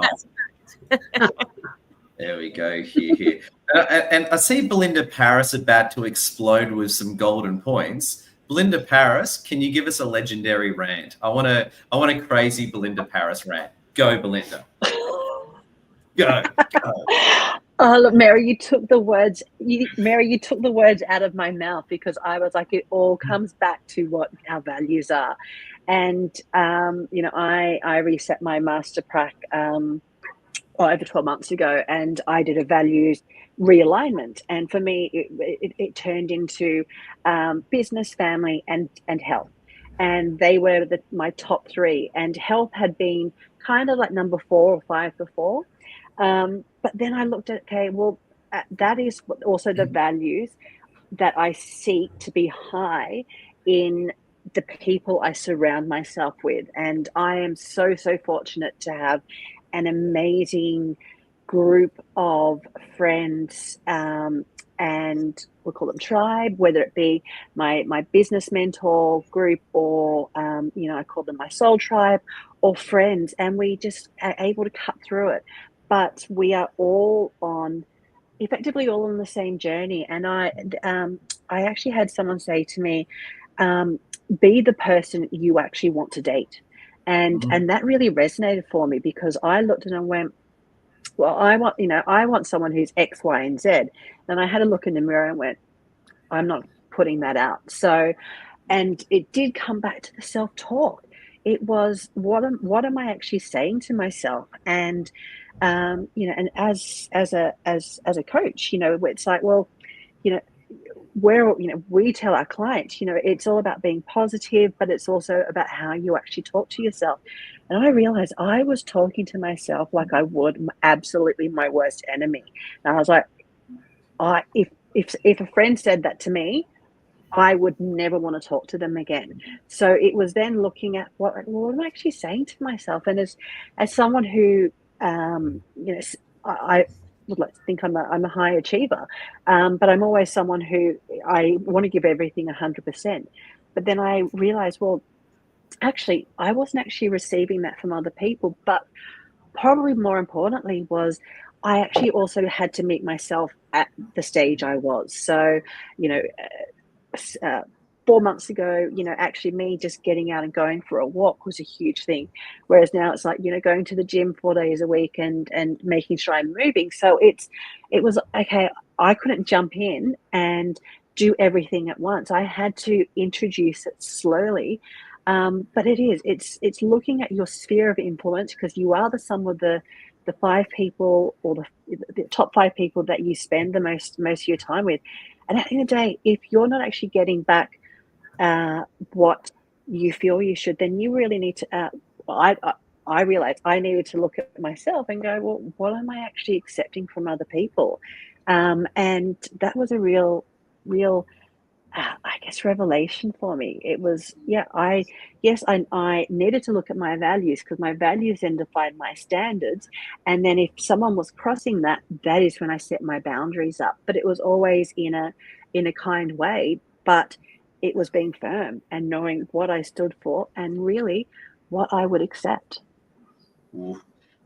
S1: There we go. Here. And I see Belinda Paris about to explode with some golden points. Belinda Paris, can you give us a legendary rant? I want a crazy Belinda Paris rant. Go, Belinda. Go.
S3: Oh, look, Mary, you took the words. Mary, you took the words out of my mouth, because I was like, it all comes back to what our values are. And you know, I reset my master prac over 12 months ago, and I did a values realignment. And for me, it turned into business, family, and health. And they were my top three. And health had been kind of like number 4 or 5 before. But then I looked at, okay, well, that is also the values that I seek to be high in the people I surround myself with. And I am so fortunate to have an amazing group of friends, and we'll call them tribe, whether it be my business mentor group, or you know, I call them my soul tribe, or friends, and we just are able to cut through it. But we are all effectively all on the same journey. And I actually had someone say to me, be the person you actually want to date. And that really resonated for me, because I looked and I went, well, I want someone who's X, Y, and Z. And I had a look in the mirror and went, I'm not putting that out. So, and it did come back to the self-talk. It was, what am I actually saying to myself? And you know, and as a coach, you know, it's like, well, you know, we tell our clients, you know, it's all about being positive, but it's also about how you actually talk to yourself. And I realized I was talking to myself like I would absolutely my worst enemy. And I was like, if a friend said that to me, I would never want to talk to them again. So it was then looking at what am I actually saying to myself? And as someone who, you know, I would like to think I'm a high achiever, but I'm always someone who I want to give everything 100%. But then I realized, well, actually, I wasn't actually receiving that from other people. But probably more importantly was, I actually also had to meet myself at the stage I was. So, you know, 4 months ago, you know, actually me just getting out and going for a walk was a huge thing. Whereas now it's like, you know, going to the gym 4 days a week and making sure I'm moving. So it was, okay, I couldn't jump in and do everything at once. I had to introduce it slowly. But it's looking at your sphere of influence, because you are the sum of the 5 people, or the top 5 people that you spend the most of your time with. And at the end of the day, if you're not actually getting back what you feel you should, then you really need to. I realized I needed to look at myself and go, well, what am I actually accepting from other people? And that was a real, I guess, revelation for me. It was, I needed to look at my values, because my values then defined my standards. And then if someone was crossing that is when I set my boundaries up. But it was always in a kind way, but it was being firm and knowing what I stood for and really what I would accept.
S1: Ooh,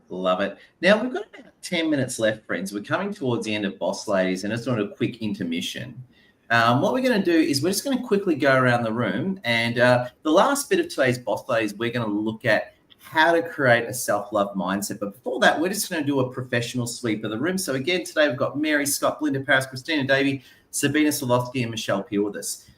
S1: love it. Now, we've got about 10 minutes left, friends. We're coming towards the end of Boss Ladies, and it's not a quick intermission. What we're going to do is we're just going to quickly go around the room. And the last bit of today's Boss Ladies, we're going to look at how to create a self-love mindset. But before that, we're just going to do a professional sweep of the room. So again, today we've got Mary, Scott, Belinda Paris, Christina Davey, Sabina Solowski, and Michelle Peel with us.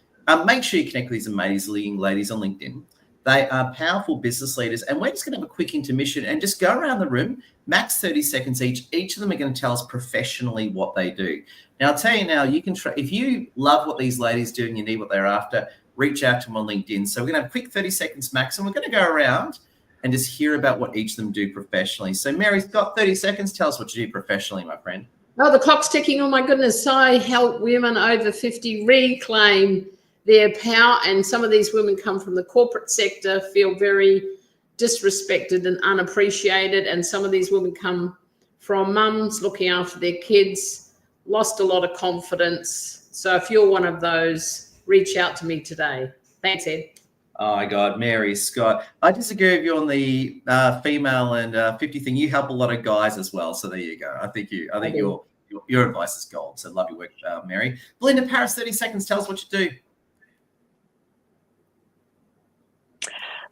S1: Make sure you connect with these amazing ladies on LinkedIn. They are powerful business leaders, and we're just going to have a quick intermission and just go around the room, max 30 seconds each. Each of them are going to tell us professionally what they do. Now, I'll tell you now, you can if you love what these ladies do and you need what they're after, reach out to them on LinkedIn. So we're going to have a quick 30 seconds max, and we're going to go around and just hear about what each of them do professionally. So, Mary, Scott, 30 seconds. Tell us what you do professionally, my friend.
S2: Oh, the clock's ticking. Oh, my goodness. I help women over 50 reclaim their power. And some of these women come from the corporate sector, feel very disrespected and unappreciated. And some of these women come from mums looking after their kids, lost a lot of confidence. So if you're one of those, reach out to me today. Thanks, Ed.
S1: Oh, my God, Mary, Scott. I disagree with you on the female and 50 thing. You help a lot of guys as well. So there you go. I think your advice is gold. So love your work, Mary. Belinda Paris, 30 seconds. Tell us what you do.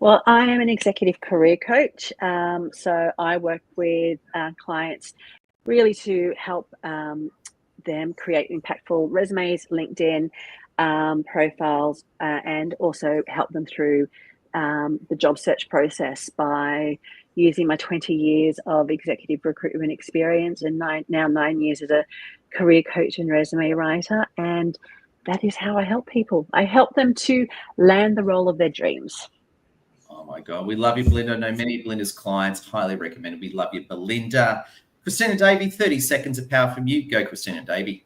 S3: Well, I am an executive career coach. So I work with clients really to help them create impactful resumes, LinkedIn profiles, and also help them through the job search process by using my 20 years of executive recruitment experience and now 9 years as a career coach and resume writer. And that is how I help people. I help them to land the role of their dreams.
S1: Oh, my God. We love you, Belinda. I know many of Belinda's clients. Highly recommended. We love you, Belinda. Christina Davey, 30 seconds of power from you. Go, Christina Davey.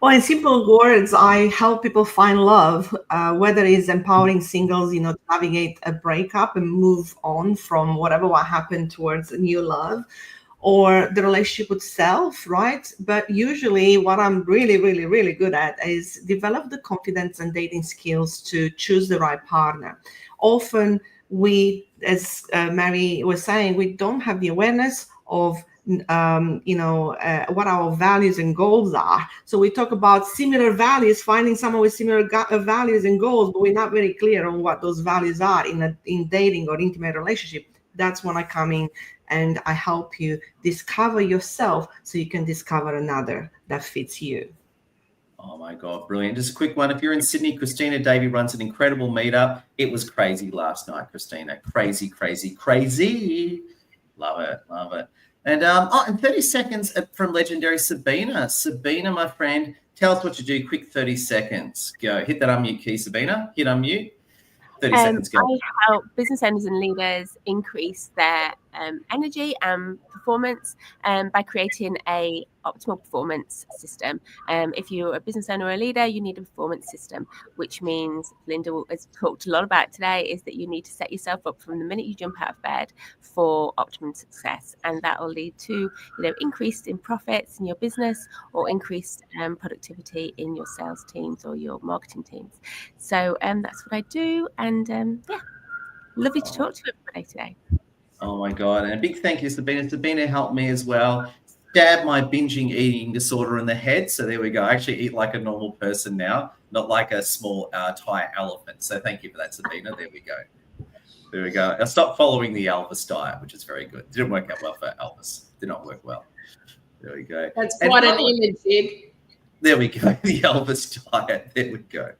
S6: Well, in simple words, I help people find love, whether it's empowering singles, to navigate a breakup and move on from what happened towards a new love, or the relationship with self, right? But usually what I'm really, really, really good at is develop the confidence and dating skills to choose the right partner. Often we, as Mary was saying, we don't have the awareness of what our values and goals are. So we talk about similar values, finding someone with similar values and goals, but we're not very clear on what those values are in dating or intimate relationship. That's when I come in and I help you discover yourself so you can discover another that fits you.
S1: Oh, my God, brilliant. Just a quick one. If you're in Sydney, Christina Davey runs an incredible meetup. It was crazy last night, Christina. Crazy, crazy, crazy. Love it, love it. And in 30 seconds from legendary Sabina. Sabina, my friend, tell us what you do. Quick 30 seconds. Go. Hit that unmute key, Sabina. Hit unmute. 30 seconds, go.
S5: I help business owners and leaders increase their energy and performance by creating a optimal performance system. If you're a business owner or a leader, you need a performance system, which means Linda has talked a lot about today, is that you need to set yourself up from the minute you jump out of bed for optimum success, and that will lead to increased in profits in your business or increased productivity in your sales teams or your marketing teams. So that's what I do, and lovely to talk to everybody today.
S1: Oh, my God. And a big thank you, Sabina. Sabina helped me as well. Stab my binging eating disorder in the head. So there we go. I actually eat like a normal person now, not like a small Thai elephant. So thank you for that, Sabina. There we go. There we go. I stopped following the Elvis diet, which is very good. Didn't work out well for Elvis. Did not work well. There we go.
S2: That's quite an image, Ed.
S1: There we go. The Elvis diet. There we go.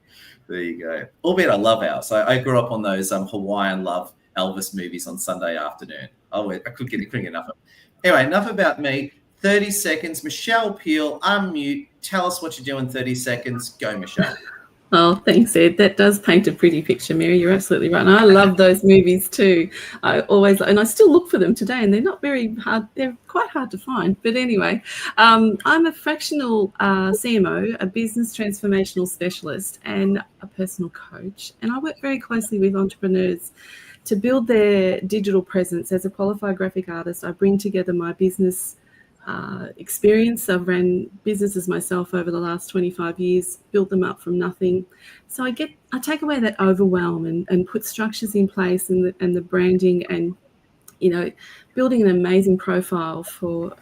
S1: There you go. Albeit I love Elvis. I grew up on those Hawaiian love Elvis movies on Sunday afternoon. I couldn't get enough of it. Anyway, enough about me. 30 seconds. Michelle Peel, unmute. Tell us what you do in 30 seconds. Go, Michelle.
S4: Oh, thanks, Ed. That does paint a pretty picture, Mary. You're absolutely right. And I love those movies too. I still look for them today, and they're not very hard. They're quite hard to find. But anyway, I'm a fractional CMO, a business transformational specialist, and a personal coach. And I work very closely with entrepreneurs to build their digital presence. As a qualified graphic artist, I bring together my business experience. I've ran businesses myself over the last 25 years, built them up from nothing. So I take away that overwhelm and put structures in place and the branding and, building an amazing profile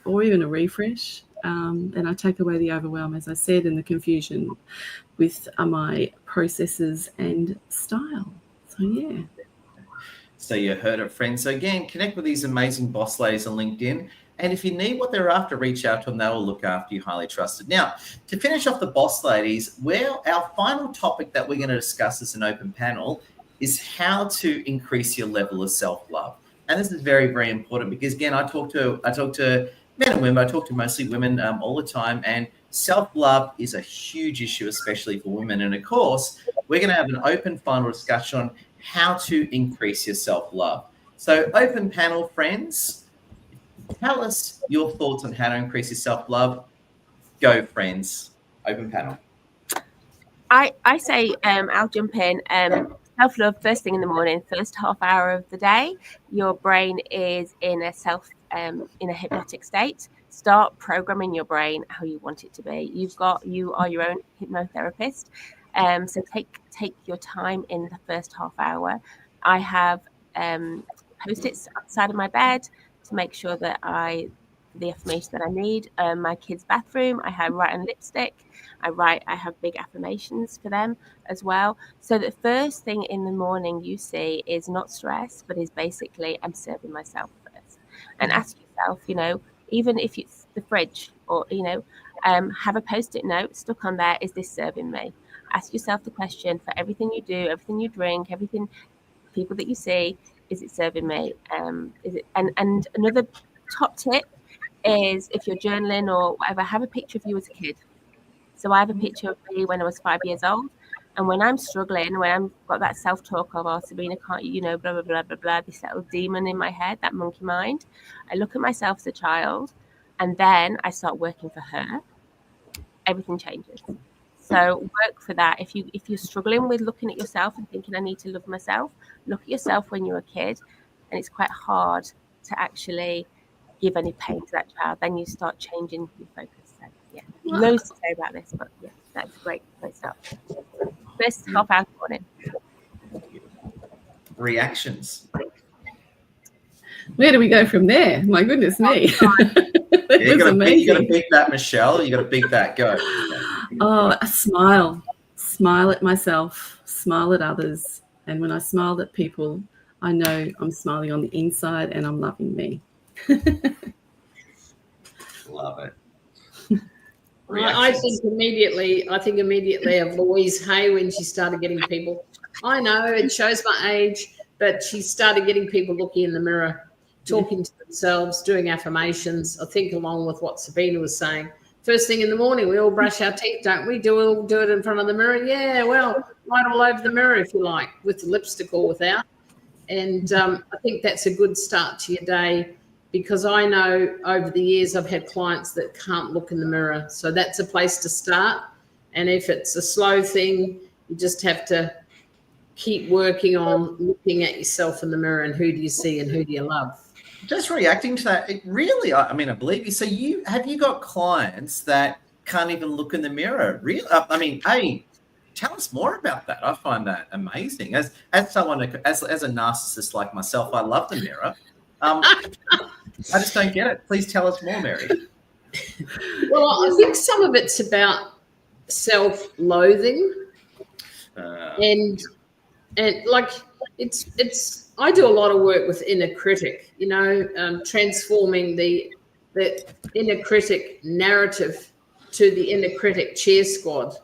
S4: or even a refresh and I take away the overwhelm, as I said, and the confusion with my processes and style. So, yeah.
S1: So you heard it, friends. So again, connect with these amazing boss ladies on LinkedIn. And if you need what they're after, reach out to them. They will look after you, highly trusted. Now, to finish off the boss ladies, our final topic that we're going to discuss as an open panel is how to increase your level of self-love. And this is very, very important because, again, I talk to men and women. I talk to mostly women all the time. And self-love is a huge issue, especially for women. And, of course, we're going to have an open final discussion on how to increase your self-love. So open panel, friends, tell us your thoughts on how to increase your self-love. Go, friends. Open panel.
S5: I say I'll jump in. Self-love, first thing in the morning, first half hour of the day, your brain is in a hypnotic state. Start programming your brain how you want it to be. You are your own hypnotherapist. So take your time in the first half hour. I have Post-its outside of my bed to make sure that the affirmation that I need. My kids' bathroom, I write on lipstick. I have big affirmations for them as well. So the first thing in the morning you see is not stress, but is basically I'm serving myself first. And ask yourself, even if it's the fridge or, have a Post-it note stuck on there, is this serving me? Ask yourself the question for everything you do, everything you drink, everything, people that you see, is it serving me? Is it? And another top tip is if you're journaling or whatever, have a picture of you as a kid. So I have a picture of me when I was 5 years old. And when I'm struggling, when I've got that self-talk of, oh, Sabrina, can't you, blah, blah, blah, blah, blah, this little demon in my head, that monkey mind, I look at myself as a child and then I start working for her. Everything changes. So work for that. If you're struggling with looking at yourself and thinking I need to love myself, look at yourself when you're a kid, and it's quite hard to actually give any pain to that child. Then you start changing your focus. So yeah, loads to say about this, but yeah, that's a great start. First half hour morning.
S1: Reactions.
S4: Where do we go from there? My goodness me.
S1: You got to beat that, Michelle. You got to beat that. Go.
S4: Oh, a smile. Smile at myself, smile at others. And when I smile at people, I know I'm smiling on the inside and I'm loving me.
S1: Love it.
S2: I think immediately of Louise Hay when she started getting people. I know it shows my age, but she started getting people looking in the mirror, talking to themselves, doing affirmations. I think along with what Sabina was saying. First thing in the morning, we all brush our teeth, don't we? Do it in front of the mirror? Yeah, well, right all over the mirror if you like, with the lipstick or without. And I think that's a good start to your day because I know over the years I've had clients that can't look in the mirror. So that's a place to start. And if it's a slow thing, you just have to keep working on looking at yourself in the mirror and who do you see and who do you love.
S1: Just reacting to that, it really, I believe you. So have you got clients that can't even look in the mirror? Really? Tell us more about that. I find that amazing. As someone, as a narcissist like myself, I love the mirror. I just don't get it. Please tell us more, Mary.
S2: Well, I think some of it's about self-loathing, and like it's. I do a lot of work with inner critic. Transforming the inner critic narrative to the inner critic cheer squad.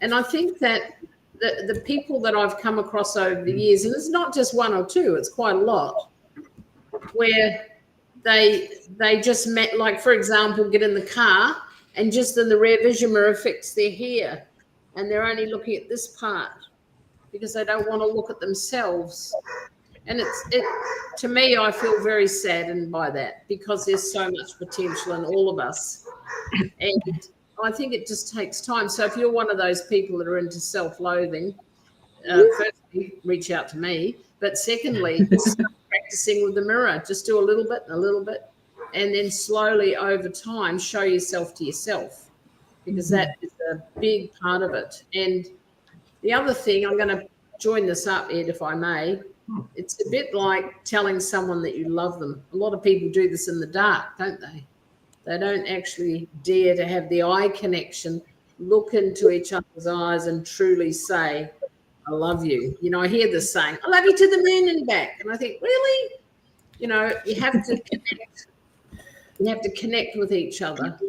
S2: And I think that the people that I've come across over the years, and it's not just one or two, it's quite a lot, where they just met, like, for example, get in the car and just in the rear vision mirror fix their hair, and they're only looking at this part because they don't want to look at themselves. And to me, I feel very saddened by that because there's so much potential in all of us. And I think it just takes time. So if you're one of those people that are into self-loathing, firstly, reach out to me. But secondly, start practicing with the mirror. Just do a little bit and a little bit. And then slowly over time, show yourself to yourself because that is a big part of it. And the other thing, I'm going to join this up, Ed, if I may. It's a bit like telling someone that you love them. A lot of people do this in the dark, don't they? They don't actually dare to have the eye connection, look into each other's eyes and truly say, I love you. You know, I hear this saying, I love you to the moon and back. And I think, really? You know, you have to connect. You have to connect with each other.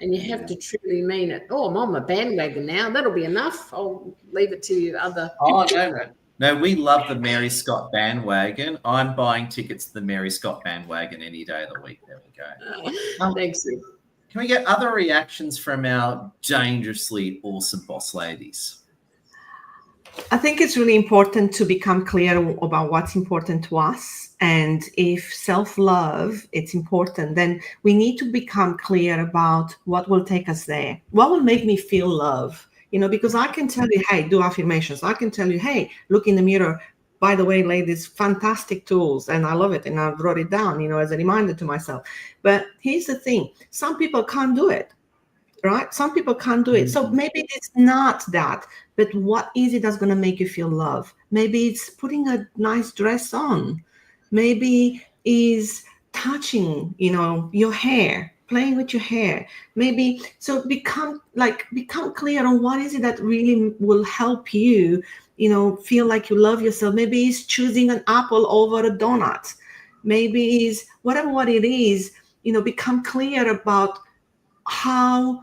S2: And you have to truly mean it. Oh, I'm on my bandwagon now. That'll be enough. I'll leave it to you other.
S1: Oh, no. No, we love the Mary Scott bandwagon. I'm buying tickets to the Mary Scott bandwagon any day of the week. There we go.
S2: Thanks.
S1: Can we get other reactions from our dangerously awesome boss ladies?
S6: I think it's really important to become clear about what's important to us. And if self-love, it's important, then we need to become clear about what will take us there. What will make me feel love? You know, because I can tell you, hey, do affirmations. I can tell you, hey, look in the mirror. By the way, ladies, fantastic tools. And I love it. And I wrote it down, you know, as a reminder to myself. But here's the thing. Some people can't do it. Right? Some people can't do it. So maybe it's not that, but what is it that's going to make you feel love? Maybe it's putting a nice dress on. Maybe is touching, you know, your hair, playing with your hair. Maybe, so become clear on what is it that really will help you, you know, feel like you love yourself. Maybe it's choosing an apple over a donut. Maybe it's whatever what it is, you know, become clear about how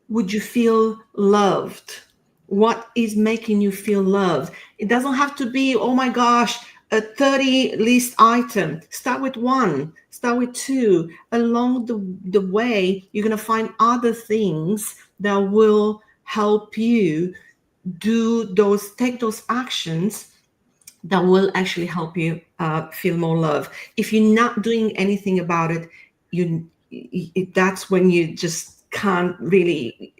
S6: would you feel loved? What is making you feel loved? It doesn't have to be, oh my gosh, a 30 list item. Start with 1, start with 2. Along the way, you're going to find other things that will help you take those actions that will actually help you feel more love. If you're not doing anything about it, that's when you just can't really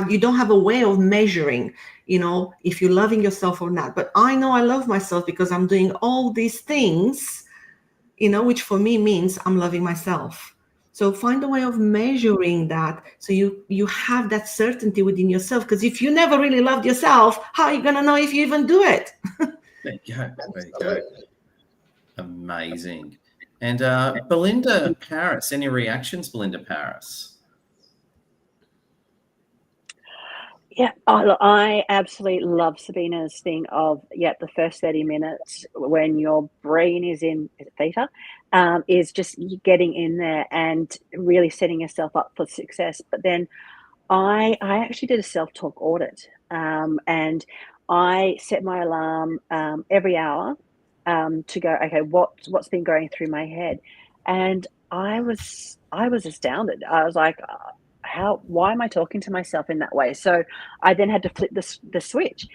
S6: you don't have a way of measuring, you know, if you're loving yourself or not. But I know I love myself because I'm doing all these things, you know, which for me means I'm loving myself. So find a way of measuring that, so you have that certainty within yourself. Because if you never really loved yourself, how are you going to know if you even do it?
S1: There you go. Amazing. And Belinda Paris, any reactions, Belinda Paris?
S3: Yeah, I absolutely love Sabina's thing of, the first 30 minutes when your brain is in theta, is just getting in there and really setting yourself up for success. But then I actually did a self-talk audit, and I set my alarm every hour to go, okay, what's been going through my head? And I was astounded. I was like, why am I talking to myself in that way? So I then had to flip the switch.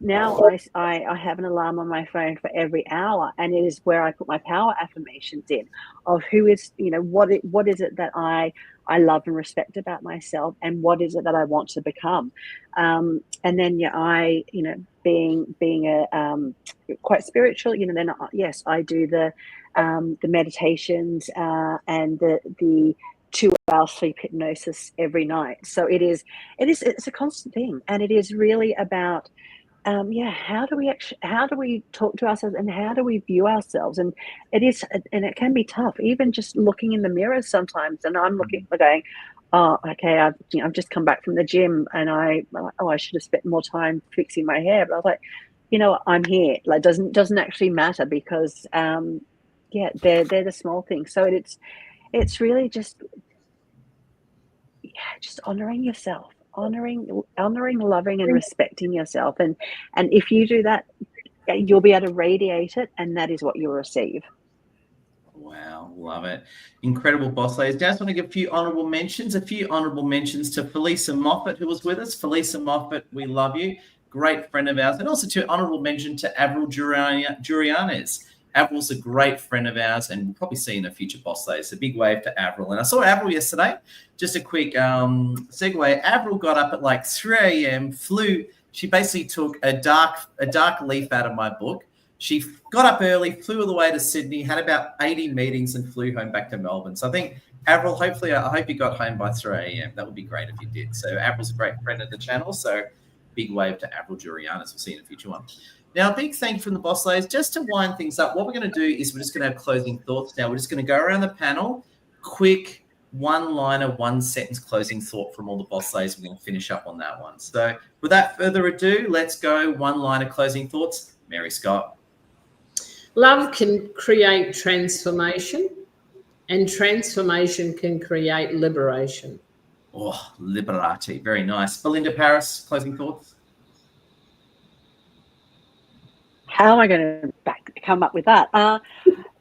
S3: Now I have an alarm on my phone for every hour, and it is where I put my power affirmations in of who is, you know, what is it that I love and respect about myself, and what is it that I want to become. And then I, you know, being a quite spiritual, you know, then yes, I do the meditations and the 2-hour sleep hypnosis every night. So it's a constant thing, and it is really about how do we talk to ourselves, and how do we view ourselves? And it can be tough, even just looking in the mirror sometimes. And I'm going, oh, okay, I've just come back from the gym, and I should have spent more time fixing my hair. But I was like, you know, I'm here. Like, doesn't actually matter, because they're the small things. So it's really just honoring yourself, honoring, loving, and respecting yourself. And if you do that, you'll be able to radiate it, and that is what you'll receive.
S1: Wow, love it. Incredible boss ladies. Just want to give a few honorable mentions to Felisa Moffat, who was with us. Felisa Moffat, we love you. Great friend of ours. And also to honorable mention to Avril Durianes. Avril's a great friend of ours, and we'll probably see in a future boss ladies. A big wave to Avril. And I saw Avril yesterday. Just a quick segue. Avril got up at like 3 a.m., flew. She basically took a dark leaf out of my book. She got up early, flew all the way to Sydney, had about 80 meetings, and flew home back to Melbourne. So I think, Avril, hopefully, I hope you got home by 3 a.m. That would be great if you did. So Avril's a great friend of the channel. So big wave to Avril Durianis. We'll see you in a future one. Now, a big thank you from the boss ladies. Just to wind things up, what we're going to do is we're just going to have closing thoughts now. We're just going to go around the panel, quick one-liner, one-sentence closing thought from all the boss ladies. We're going to finish up on that one. So without further ado, let's go one-liner closing thoughts. Mary Scott.
S2: Love can create transformation, and transformation can create liberation.
S1: Oh, liberati. Very nice. Belinda Paris, closing thoughts.
S3: How am I going to come up with that?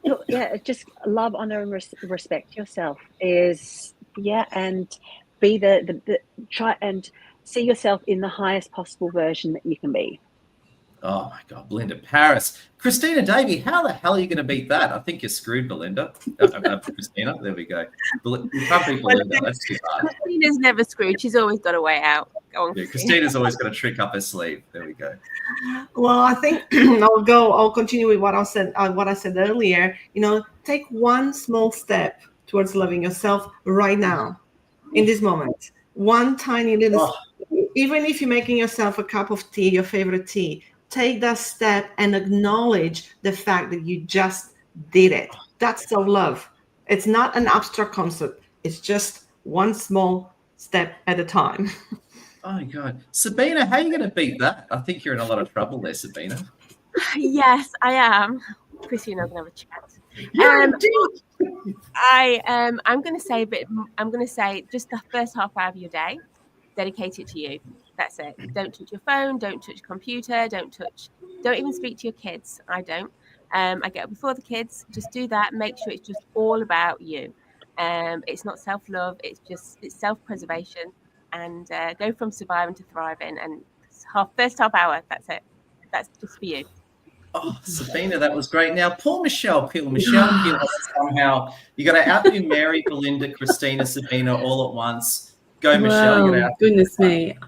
S3: Look, yeah, just love, honor, and respect yourself is, and be the try and see yourself in the highest possible version that you can be.
S1: Oh my God, Belinda Paris. Christina Davey, how the hell are you going to beat that? I think you're screwed, Belinda. Christina, there we go. You can't beat Belinda. That's too hard.
S5: Christina's never screwed. She's always got a way out. Go on,
S1: yeah, Christina's always got a trick up her sleeve. There we go.
S6: Well, I think I'll continue with what I said earlier. Take one small step towards loving yourself right now, in this moment. One tiny little step. Even if you're making yourself a cup of tea, your favorite tea, take that step and acknowledge the fact that you just did it. That's self-love. It's not an abstract concept. It's just one small step at a time.
S1: Oh my God. Sabina, how are you going to beat that? I think you're in a lot of trouble there, Sabina.
S5: Yes, I am. Christina, I'm going to have a chat. I'm going to say just the first half hour of your day, dedicate it to you. That's it. Don't touch your phone. Don't touch your computer. Don't even speak to your kids. I don't. I get up before the kids. Just do that. Make sure it's just all about you. It's not self-love. It's self-preservation, and go from surviving to thriving. And first half hour. That's it. That's just for you.
S1: Oh, Sabina, that was great. Now, poor Michelle Peel. Michelle Peel, somehow you got to outdo Mary, Belinda, Christina, Sabina all at once. Go, Michelle.
S4: Wow, goodness me.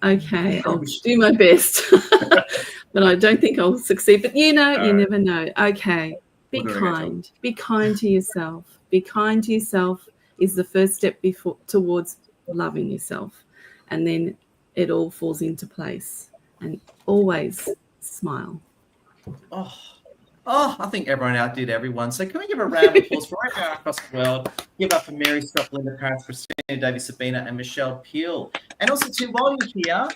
S4: Okay, I'll do my best, but I don't think I'll succeed. But you never know. Okay, be kind. Be kind to yourself. Be kind to yourself is the first step towards loving yourself, and then it all falls into place. And always smile.
S1: I think everyone outdid everyone. So can we give a round of applause for everyone across the world? Give up for Mary Scott, Belinda Paris, Christina Davey, Sabina, and Michelle Peel. And also, too, while you're here,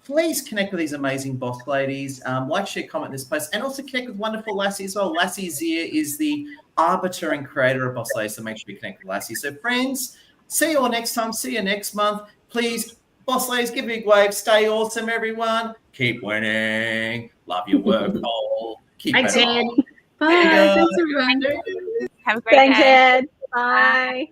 S1: please connect with these amazing boss ladies. Like, share, comment this post, and also connect with wonderful Lassie as well. Lassie Zia is the arbiter and creator of Boss Ladies, so make sure you connect with Lassie. So, friends, see you all next time. See you next month. Please, Boss Ladies, give a big wave. Stay awesome, everyone. Keep winning. Love your work, Cole.
S2: Thanks, Ed.
S4: Bye. Thanks, everyone.
S5: Have a great day.
S3: Thanks, Ed. Bye.